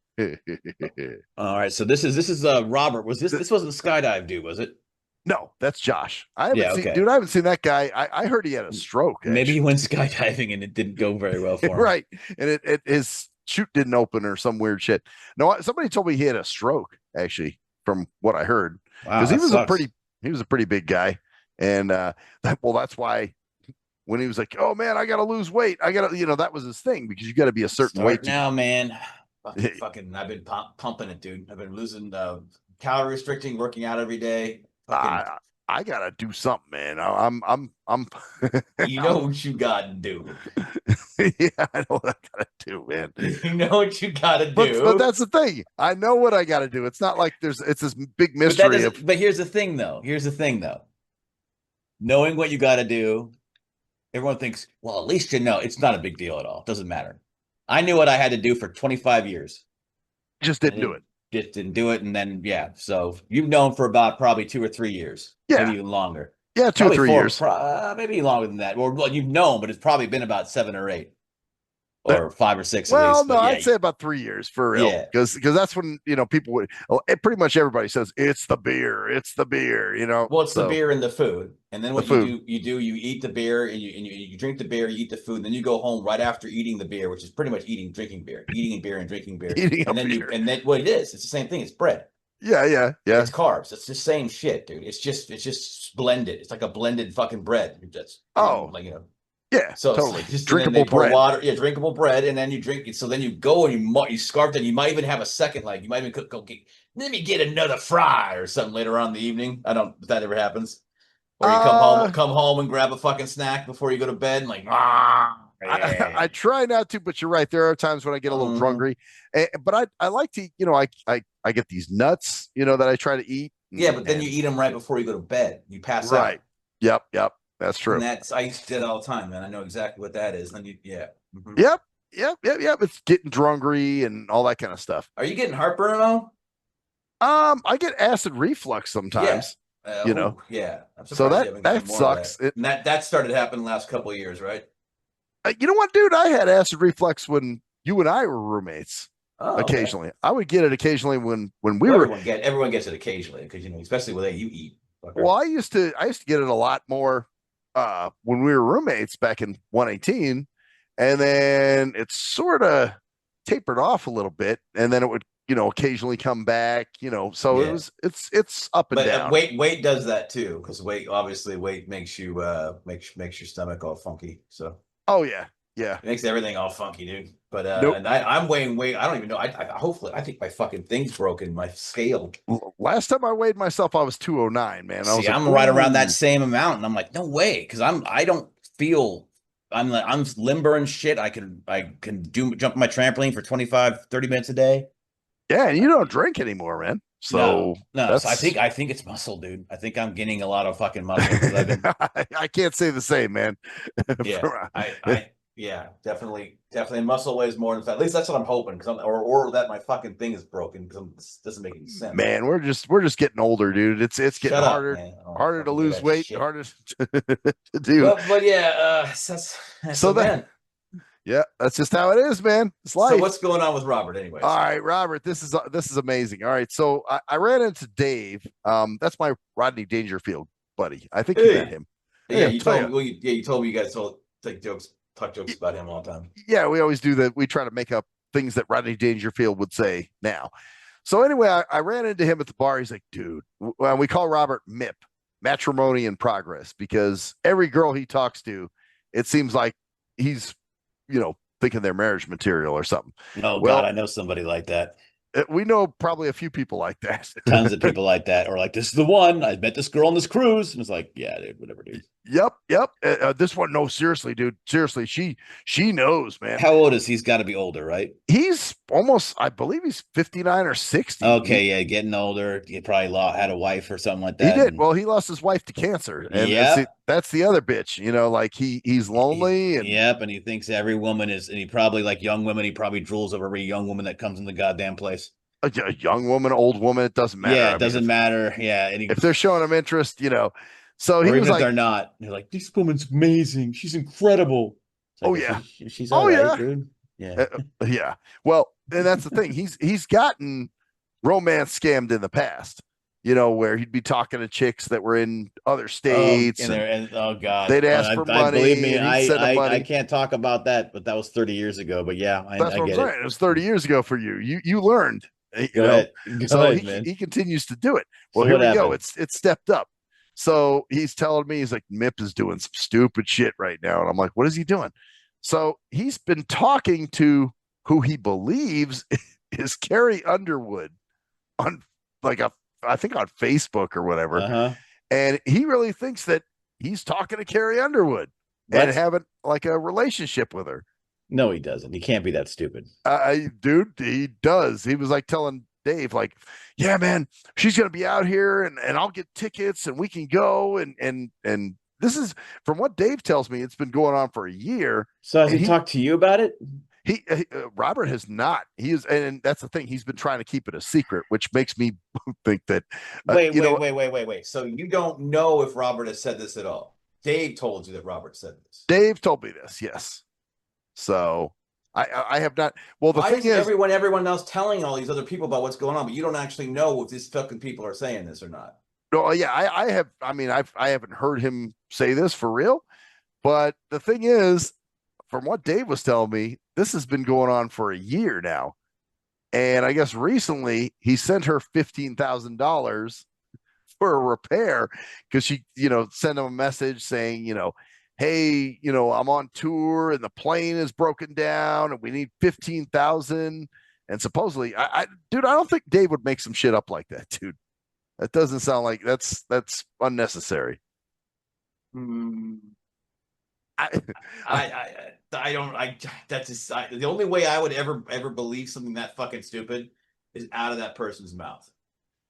All right, so this is Robert. Was this wasn't the skydive dude, was it?
No, that's Josh. I haven't
Yeah,
seen,
okay.
dude. I haven't seen that guy. I heard he had a stroke.
Maybe he
Actually.
went skydiving and it didn't go very well for him.
Right, and his chute didn't open or some weird shit. No, somebody told me he had a stroke. Actually, from what I heard,
Wow,
because
that sucks.
he was a pretty big guy, and that's why when he was like, "Oh man, I got to lose weight. I got to," that was his thing because you got to be a certain weight.
Start now, man. Fucking, I've been pumping it, dude. I've been losing calorie restricting, working out every day. Fucking,
I gotta do something, man. I'm
you know what you gotta do.
Yeah, I know what I gotta do, man.
You know what you gotta do.
But that's the thing. I know what I gotta do. It's not like it's this big mystery
But here's the thing, though. Knowing what you gotta do, everyone thinks, well, at least you know. It's not a big deal at all. It doesn't matter. I knew what I had to do for 25 years.
Just didn't do it.
Just didn't do it, and then so you've known for about probably 2 or 3 years, maybe even longer.
Yeah, 2 or 3 years,
maybe longer than that. Well, you've known, but it's probably been about 7 or 8, or 5 or 6.
Well,
at least.
no, I'd say about 3 years for real, because that's when people would. Pretty much everybody says it's the beer.
Well, it's the beer and the food, and then what you eat the beer and you drink the beer, you eat the food, and then you go home right after eating the beer, which is pretty much drinking beer, and drinking beer, and then what it is, it's the same thing. It's bread.
Yeah.
It's carbs. It's the same shit, dude. It's just blended. It's like a blended fucking bread.
Yeah,
so
totally.
Just
Drinkable bread.
Water, drinkable bread, and then you drink it. So then you go and you scarf it. You might even have a second, you might even go get, let me get another fry or something later on in the evening. I don't if that ever happens. Or you come home and grab a fucking snack before you go to bed, and
I try not to, but you're right. There are times when I get a little hungry, but I like to, I get these nuts, that I try to eat.
Yeah, but then you eat them right before you go to bed. You pass out.
Right. Yep. That's true.
And I used to do that all the time, man. I know exactly what that is. And then
Yep. It's getting drungry and all that kind of stuff.
Are you getting heartburn at all?
I get acid reflux sometimes.
Yeah.
So that sucks.
That started happening the last couple of years, right?
You know what, dude? I had acid reflux when you and I were roommates. Occasionally, okay. I would get it occasionally when we were.
Everyone gets it occasionally because especially when you eat.
Okay. Well, I used to get it a lot more when we were roommates back in 118, and then it sort of tapered off a little bit, and then it would occasionally come back. So it's up and down.
Weight does that too, because weight makes you makes your stomach all funky. So it makes everything all funky, dude. But and I'm weighing weight. I don't even know. I think my fucking thing's broken. My scale.
Last time I weighed myself, I was 209, man.
I'm right around that same amount, and I'm like, no way, because I don't feel. I'm limber and shit. I can jump my trampoline for 25, 30 minutes a day.
Yeah, and you don't drink anymore, man. So
no. So I think it's muscle, dude. I think I'm gaining a lot of fucking muscle.
I can't say the same, man.
Yeah, definitely. And muscle weighs more than fat. At least that's what I'm hoping, or that my fucking thing is broken, because this doesn't make any sense.
Man, we're just getting older, dude. It's getting harder to lose weight, harder to do.
But yeah,
that's just how it is, man. It's life.
So what's going on with Robert, anyways?
All right, Robert, this is amazing. All right, so I ran into Dave. That's my Rodney Dangerfield buddy. I think you met him.
Yeah, you told me. You told me you guys talk jokes about him all the time.
Yeah, we always do that. We try to make up things that Rodney Dangerfield would say now. So anyway, I ran into him at the bar. He's like, dude, we call Robert MIP, matrimony in progress, because every girl he talks to, it seems like he's, thinking they're marriage material or something.
Oh
Well,
God, I know somebody like that.
We know probably a few people like that.
Tons of people like that, or like, this is the one. I met this girl on this cruise, and it's like, yeah, dude, whatever, dude.
Yep. This one, no, seriously, dude. Seriously, she knows, man.
How old is he? He's got to be older, right?
He's almost, I believe he's 59 or 60.
Okay, yeah, getting older. He probably had a wife or something like
He
that.
did. Well, he lost his wife to cancer. And
yeah,
that's the other bitch, like he's lonely. And
yep, and he thinks every woman is, and he probably, like young women, he probably drools over every young woman that comes in the goddamn place.
a young woman, old woman, it doesn't matter.
Yeah, it doesn't matter. Yeah, and
if they're showing him interest, so
or
he
even
was
if
like,
they're not, they're like, this woman's amazing. She's incredible. It's like,
oh yeah,
she's all right, dude. Yeah,
yeah. Well, and that's the thing. He's gotten romance scammed in the past. Where he'd be talking to chicks that were in other states,
and oh God,
they'd ask for money.
Believe me,
money.
I can't talk about that, but that was 30 years ago. But yeah,
that's what I'm saying. It was 30 years ago for you. You learned.
Go ahead,
he continues to do it. Well,
So
here we
happened?
go. It's stepped up. So he's telling me, he's like, Mip is doing some stupid shit right now, and I'm like, what is he doing? So he's been talking to who he believes is Carrie Underwood on I think on Facebook or whatever.
Uh-huh.
And he really thinks that he's talking to Carrie Underwood and having like a relationship with her.
No, he doesn't. He can't be that stupid.
Dude, he does. He was like telling Dave, like, yeah, man, she's going to be out here and I'll get tickets and we can go. And this is, from what Dave tells me, it's been going on for a year.
So has he talked to you about it?
Robert has not. He is, and that's the thing. He's been trying to keep it a secret, which makes me think that.
Wait. So you don't know if Robert has said this at all? Dave told you that Robert said this.
Dave told me this, yes. So I have not. Well, the thing is,
everyone else telling all these other people about what's going on, but you don't actually know if these fucking people are saying this or not.
No, yeah, I have. I mean, I haven't heard him say this for real. But the thing is, from what Dave was telling me, this has been going on for a year now. And I guess recently he sent her $15,000 for a repair because she, sent him a message saying, hey, I'm on tour and the plane is broken down and we need 15,000. And supposedly, dude, I don't think Dave would make some shit up like that, dude. That doesn't sound like that's unnecessary.
That's just the only way I would ever believe something that fucking stupid is out of that person's mouth.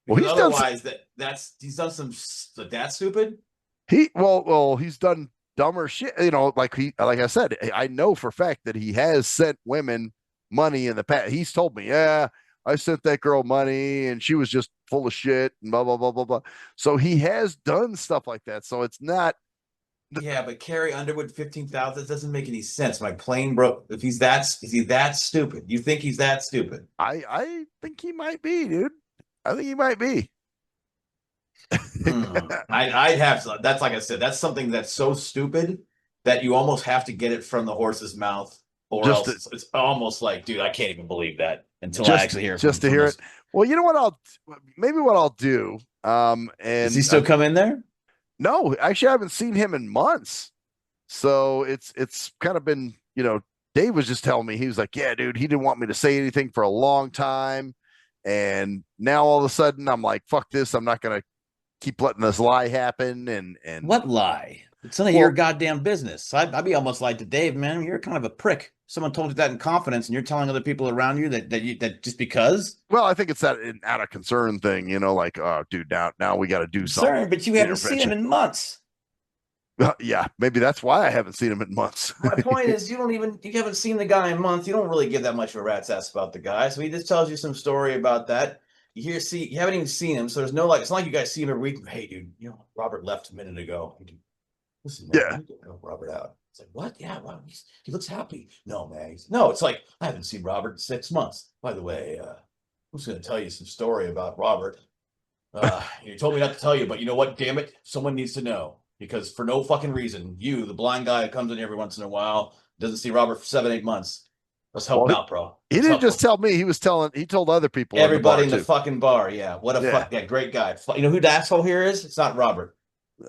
Because
well,
he's done some that stupid.
He's done dumber shit. Like I said, I know for a fact that he has sent women money in the past. He's told me, yeah, I sent that girl money and she was just full of shit and blah blah blah blah blah. So he has done stuff like that. So it's not.
Yeah, but Carrie Underwood 15,000 doesn't make any sense. My plane broke. Is he that stupid? You think he's that stupid?
I think he might be, dude. I think he might be.
I'd have to. That's like I said. That's something that's so stupid that you almost have to get it from the horse's mouth, or else it's almost like, dude, I can't even believe that until I actually hear it.
Just to hear it. Well, you know what I'll do. And
does he still come in there?
No, actually, I haven't seen him in months. So it's kind of been, Dave was just telling me, he was like, yeah, dude, he didn't want me to say anything for a long time. And now all of a sudden I'm like, fuck this. I'm not going to keep letting this lie happen. And
what lie? It's none of your goddamn business. I'd be almost like to Dave, man, you're kind of a prick. Someone told you that in confidence and you're telling other people around you that just because.
Well, I think it's that an out of concern thing, like, oh, dude, now we got to do something.
But you haven't seen him in months.
Yeah, maybe that's why I haven't seen him in months.
My point is, you haven't seen the guy in months. You don't really give that much of a rat's ass about the guy. So he just tells you some story about that. You haven't even seen him. So there's no, it's not like you guys see him every week. Hey, dude, Robert left a minute ago. Listen, man,
yeah.
Help Robert out. It's like, what? Yeah, well, he looks happy. No, man. No, it's like, I haven't seen Robert in 6 months. By the way, I'm just going to tell you some story about Robert. You told me not to tell you, but you know what? Damn it. Someone needs to know. Because for no fucking reason, you, the blind guy who comes in every once in a while, doesn't see Robert for 7-8 months. Let's help him out, bro.
He didn't just tell me. He told other people.
Everybody in the fucking bar. Yeah. What a great guy. You know who the asshole here is? It's not Robert.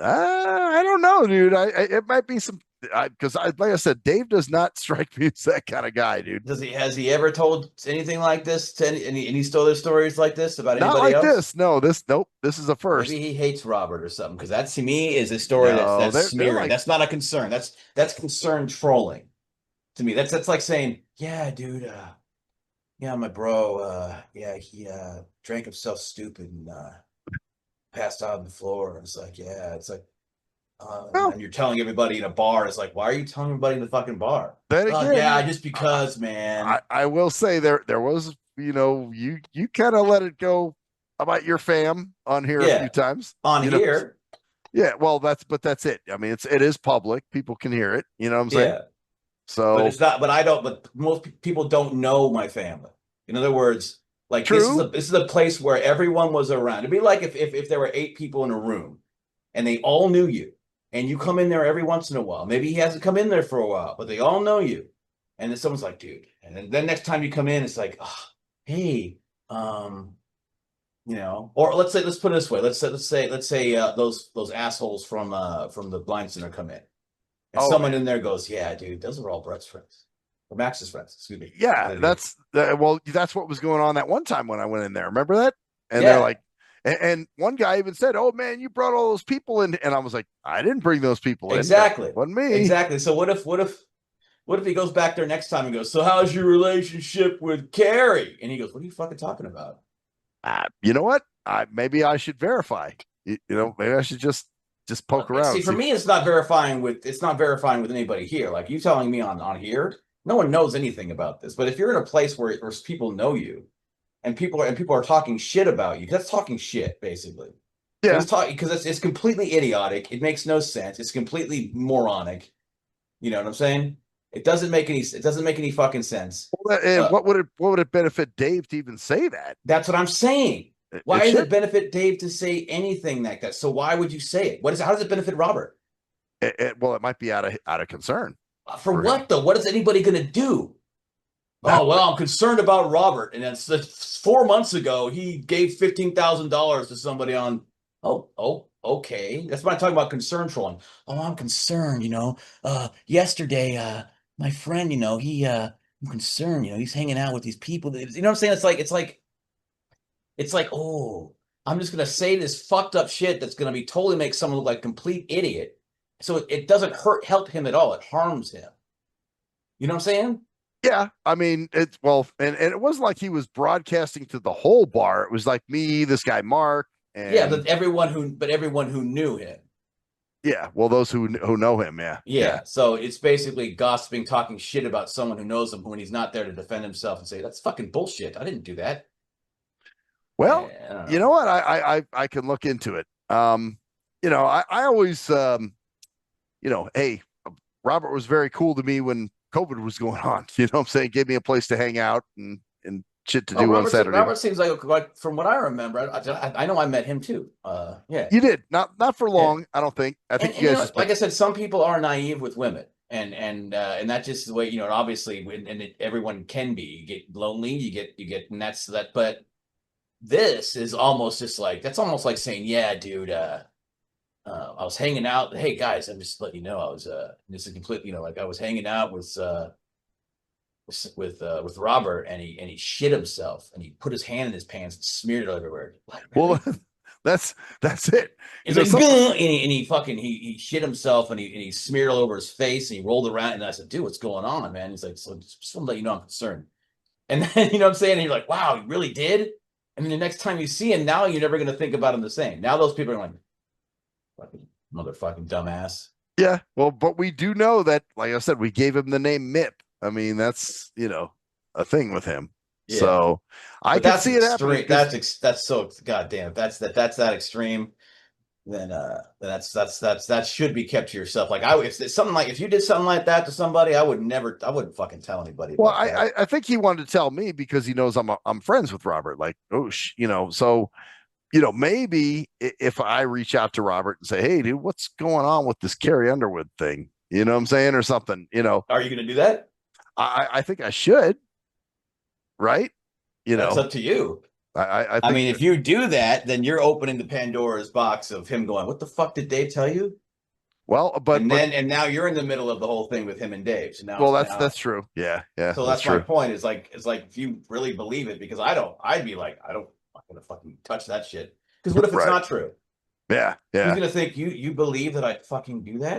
I don't know, dude. It might be some because like I said, Dave does not strike me as that kind of guy, dude.
Has he ever told anything like this to any other stories like this about
Not
anybody
like
else?
this. No, nope. This is a first.
Maybe he hates Robert or something, because that to me is a story
No,
that's
they're
smearing.
like,
That's not a concern. That's concern trolling to me. That's like saying, yeah, dude, yeah, my bro, yeah, he drank himself stupid and passed out on the floor. And it's like, yeah, it's like,
well,
and you're telling everybody in a bar. It's like, why are you telling everybody in the fucking bar?
then
Yeah,
again,
just because, man.
I will say there was, you kind of let it go about your fam on here a
Yeah,
few times.
on
You know,
here,
yeah, well, that's it. I mean, it is public. People can hear it. You know what I'm saying?
yeah. But
So
it's not. But I don't. But most people don't know my family. In other words, like
true.
this is a place where everyone was around. It'd be like if there were 8 people in a room, and they all knew you, and you come in there every once in a while. Maybe he hasn't come in there for a while, but they all know you. And then someone's like, dude. And then next time you come in, it's like, oh, hey, or let's put it this way. Let's say those assholes from the blind center come in. And
Oh,
someone
man.
in there goes, yeah, dude, those are all Brett's friends. Or Max's friends, excuse me.
Yeah, that's what was going on that one time when I went in there. Remember that? And they're
Yeah,
like, and one guy even said, "Oh man, you brought all those people in," and I was like, "I didn't bring those people in. That
exactly.
wasn't me."
Exactly. So what if he goes back there next time and goes, so how's your relationship with Carrie? And he goes, what are you fucking talking about?
You know what? Maybe I should verify. Maybe I should just poke around.
See, for me, it's not verifying with anybody here. Like you telling me on here, no one knows anything about this. But if you're in a place where people know you, and people are talking shit about you, that's talking shit basically.
Yeah.
He's talking because it's completely idiotic. It makes no sense. It's completely moronic. You know what I'm saying? It doesn't make any fucking sense.
And what would it benefit Dave to even say that?
That's what I'm saying. Why does
should.
it benefit Dave to say anything like that? So why would you say it? How does it benefit Robert?
Well, it might be out of concern.
For what though? What is anybody going to do? Oh well, I'm concerned about Robert, and that's 4 months ago he gave $15,000 to somebody on. Oh, okay. That's what I'm talking about. Concern trolling. Oh, I'm concerned. Yesterday, my friend, I'm concerned. He's hanging out with these people. You know what I'm saying? It's like, oh, I'm just gonna say this fucked up shit that's gonna be totally make someone look like a complete idiot. So it doesn't help him at all. It harms him. You know what I'm saying?
Yeah, I mean, and it wasn't like he was broadcasting to the whole bar. It was like me, this guy Mark, and
yeah, but everyone who knew him.
Yeah, well, those who know him,
yeah. So it's basically gossiping, talking shit about someone who knows him when he's not there to defend himself and say that's fucking bullshit. I didn't do that.
Well, you know what? I can look into it. I always, hey, Robert was very cool to me when COVID was going on. You know what I'm saying? Gave me a place to hang out and shit to do on Saturday.
Robert seems like from what I remember, I know I met him too. Yeah.
You did. Not for long, yeah. I don't think. I think you guys
like I said, some people are naive with women. And that's just the way, obviously everyone can be. You get lonely, you get and that's that, but this is almost just like that's almost like saying, yeah, dude, I was hanging out. Hey guys, I'm just letting you know I was this is completely, like I was hanging out with Robert and he shit himself and he put his hand in his pants and smeared it everywhere. Like, really?
Well, that's it.
It's like, and he shit himself and he smeared all over his face and he rolled around and I said, dude, what's going on, man? He's like, so just want to let you know I'm concerned. And then you know what I'm saying? And you're like, wow, you really did? And then the next time you see him, now you're never going to think about him the same. Now those people are like, fucking motherfucking dumbass.
Yeah, well, but we do know that, like I said, we gave him the name Mip. I mean, that's a thing with him. Yeah. So I can see it happening.
That's so goddamn. If that's that extreme, then that should be kept to yourself. Like if you did something like that to somebody, I wouldn't fucking tell anybody.
Well, I think he wanted to tell me because he knows I'm friends with Robert. Like, so maybe if I reach out to Robert and say, hey, dude, what's going on with this Carrie Underwood thing? You know what I'm saying? Or something,
Are you going to do that?
I think I should. Right.
It's up to you. I mean, if you do that, then you're opening the Pandora's box of him going, what the fuck did Dave tell you?
Well, but
and now you're in the middle of the whole thing with him and Dave. So
well,
now
that's true. Yeah, yeah,
so
that's
that's my
true.
point. Is like if you really believe it, because I don't, I'd be like, I'm not gonna fucking touch that shit. Because what if it's
Right.
not true?
Yeah,
He's
yeah.
gonna think you believe that I fucking do that,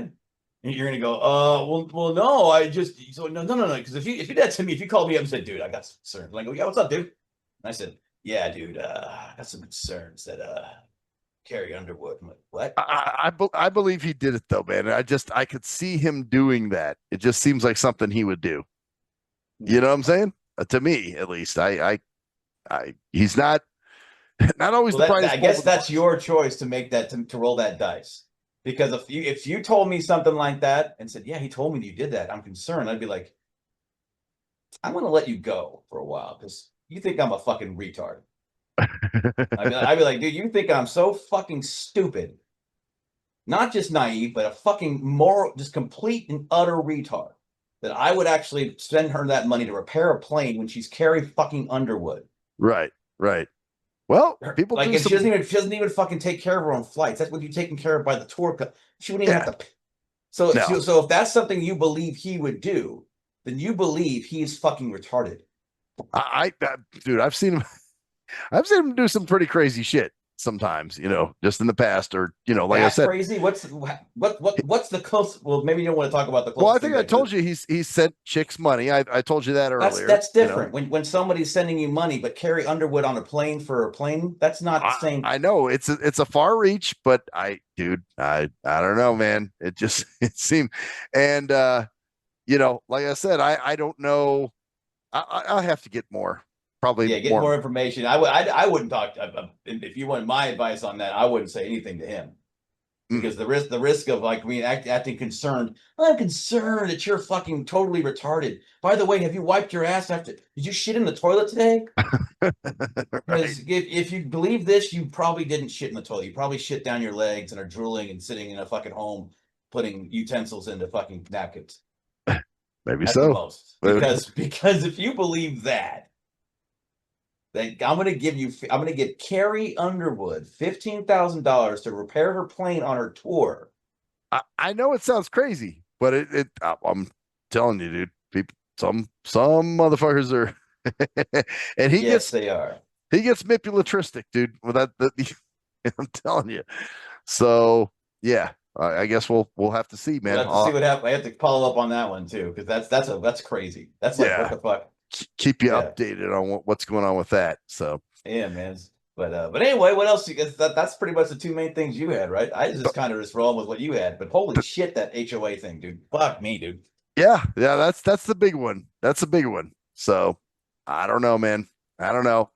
and you're gonna go, well, no, I just so no. Because if you did that to me, if you called me up and said, dude, I got some concerns, and I go, yeah, what's up, dude? And I said, yeah, dude, I got some concerns that Carrie Underwood. I'm like, what?
I believe he did it though, man. I could see him doing that. It just seems like something he would do. You know what I'm saying? To me, at least, he's not always
Well,
the
that
brightest
I
bulb
guess
in the
that's
bunch.
your choice to make that to roll that dice. Because if you told me something like that and said, yeah, he told me you did that, I'm concerned. I'd be like, I'm gonna let you go for a while because you think I'm a fucking retard. I'd be like, dude, you think I'm so fucking stupid, not just naive, but a fucking moral, just complete and utter retard that I would actually spend her that money to repair a plane when she's Carrie fucking Underwood.
Right, right. Well, people
Like,
do
and
some.
she doesn't even fucking take care of her own flights. That's what you're taken care of by the tour. She wouldn't even
Yeah,
have to. So,
no,
if that's something you believe he would do, then you believe he's fucking retarded.
dude, I've seen him do some pretty crazy shit sometimes. Just in the past, or like I
That
said.
crazy? What's the close? Well, maybe you don't want to talk about the
Well, I
closest thing
think I
that
told you he's sent chicks money. I told you that earlier.
that's different. When somebody's sending you money, but Carrie Underwood on a plane for a plane, that's not the same.
I know it's a far reach, but dude, I don't know, man. It just it seemed, and like I said, I don't know. I'll have to get probably
Yeah, get
more.
more information. I wouldn't talk. If you want my advice on that, I wouldn't say anything to him.
Mm.
Because the risk of like me acting concerned. I'm concerned that you're fucking totally retarded. By the way, have you wiped your ass after? Did you shit in the toilet today?
Right.
Because if you believe this, you probably didn't shit in the toilet. You probably shit down your legs and are drooling and sitting in a fucking home putting utensils into fucking napkins
Maybe
at the
so.
most. Because if you believe that, then I'm going to give Carrie Underwood $15,000 to repair her plane on her tour.
I know it sounds crazy, but I'm telling you, dude, people, some motherfuckers are, and
Yes, they are.
he gets manipulatoristic, dude. With that, I'm telling you. So yeah, I guess we'll have to see,
We'll
man.
have to see what happens. I have to follow up on that one too, because that's crazy. That's like, what
Yeah,
the fuck?
keep you
Yeah,
updated on what's going on with that. So
yeah, man. But anyway, what else? You guess that's pretty much the two main things you had, right? I just kind of just roll with what you had. But holy shit, that HOA thing, dude. Fuck me, dude.
yeah, that's the big one. That's a big one. So I don't know, man. I don't know.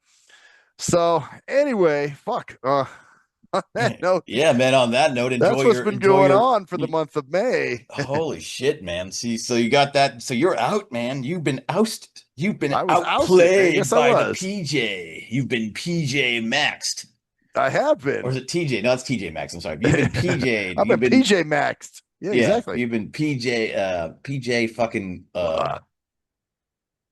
So anyway, fuck. On that note,
Yeah, man. On that note,
that's what's been
enjoy
going
your.
on for the month of May.
Holy shit, man. See, so you got that. So you're out, man. You've been ousted. You've been
I was ousted, man.
outplayed
Yes, I
by the
was.
PJ. You've been PJ maxed.
I have
Or
been.
is it TJ? No, it's TJ Maxx. I'm sorry. You've been PJ'd.
I'm a
You've been
PJ Maxed. Yeah,
yeah,
exactly.
you've been PJ fucking
Uh,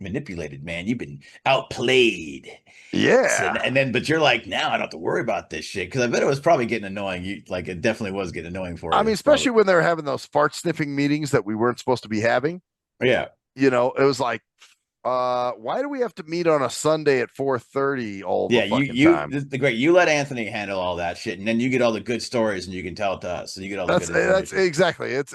manipulated, man. You've been outplayed. So,
yeah.
and then but you're like, now I don't have to worry about this shit. Cause I bet it was probably getting annoying. You like it definitely was getting annoying for
I
you.
mean,
Probably.
especially when they're having those fart sniffing meetings that we weren't supposed to be having.
Yeah.
It was like, why do we have to meet on a Sunday at 4:30 all the
Yeah,
fucking time?
the great you let Anthony handle all that shit, and then you get all the good stories and you can tell it to us. So you get all the
That's
good
that's
information.
exactly. It's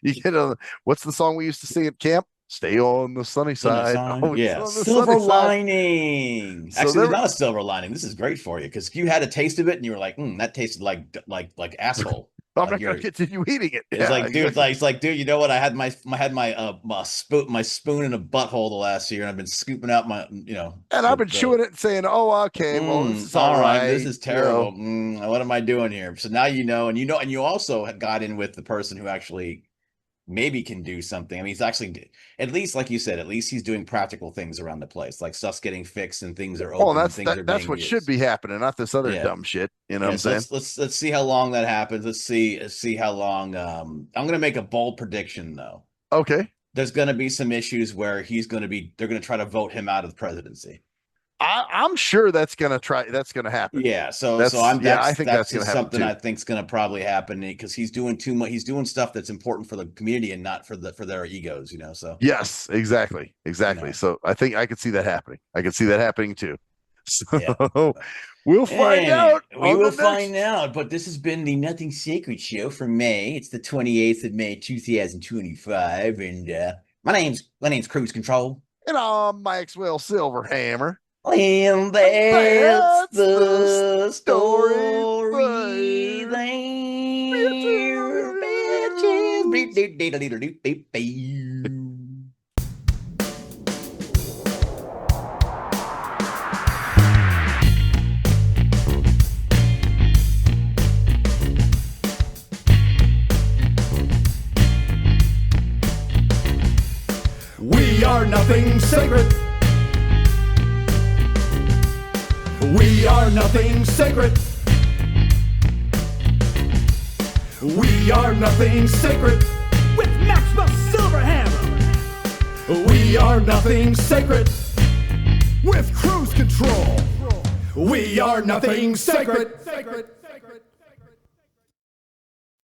you get a what's the song we used to sing at camp? Stay on the sunny side. Always
Yeah,
on the sunny
silver
side.
lining.
So
Actually,
there
there's not a silver lining. This is great for you because you had a taste of it and you were like, that tasted like asshole.
I'm
Like
not going to continue eating it.
it's
Yeah,
like, dude,
exactly.
it's like, dude, you know what? I had my spoon in a butthole the last year, and I've been scooping out my,
And I've been chewing it and saying, "Oh, okay, well, this is all
all right, this
right."
is terrible. What am I doing here? So now and you also had got in with the person who actually maybe can do something. I mean, he's actually, at least, like you said, at least he's doing practical things around the place, like stuff's getting fixed and things are
Oh,
open and things are
that's
being
what should
used.
be happening, not this other
Yeah.
dumb shit. You know what
Yeah,
I'm
so
saying?
let's see how long that happens. Let's see how long. I'm gonna make a bold prediction though.
Okay.
There's gonna be some issues where they're gonna try to vote him out of the presidency.
I'm sure that's gonna happen.
Yeah, so
That's,
so I'm that's
I think
that's
that's gonna
just
happen
something
too.
I think's gonna probably happen because he's doing too much. He's doing stuff that's important for the community and not for their egos, So
Yes, exactly. So I think I could see that happening. I could see that happening too. So
yeah.
we'll find out.
We
on
will
the
find
next...
out. But this has been the Nothing Sacred show for May. It's the 28th of May, 2025, and my name's Cruise Control.
And I'm Maxwell Silverhammer.
And
That's
that's the
story,
story there, bitches.
We are nothing sacred. We are nothing sacred. We are nothing sacred.
With Maxwell Silverhammer.
We are nothing sacred. With cruise control. We are nothing sacred.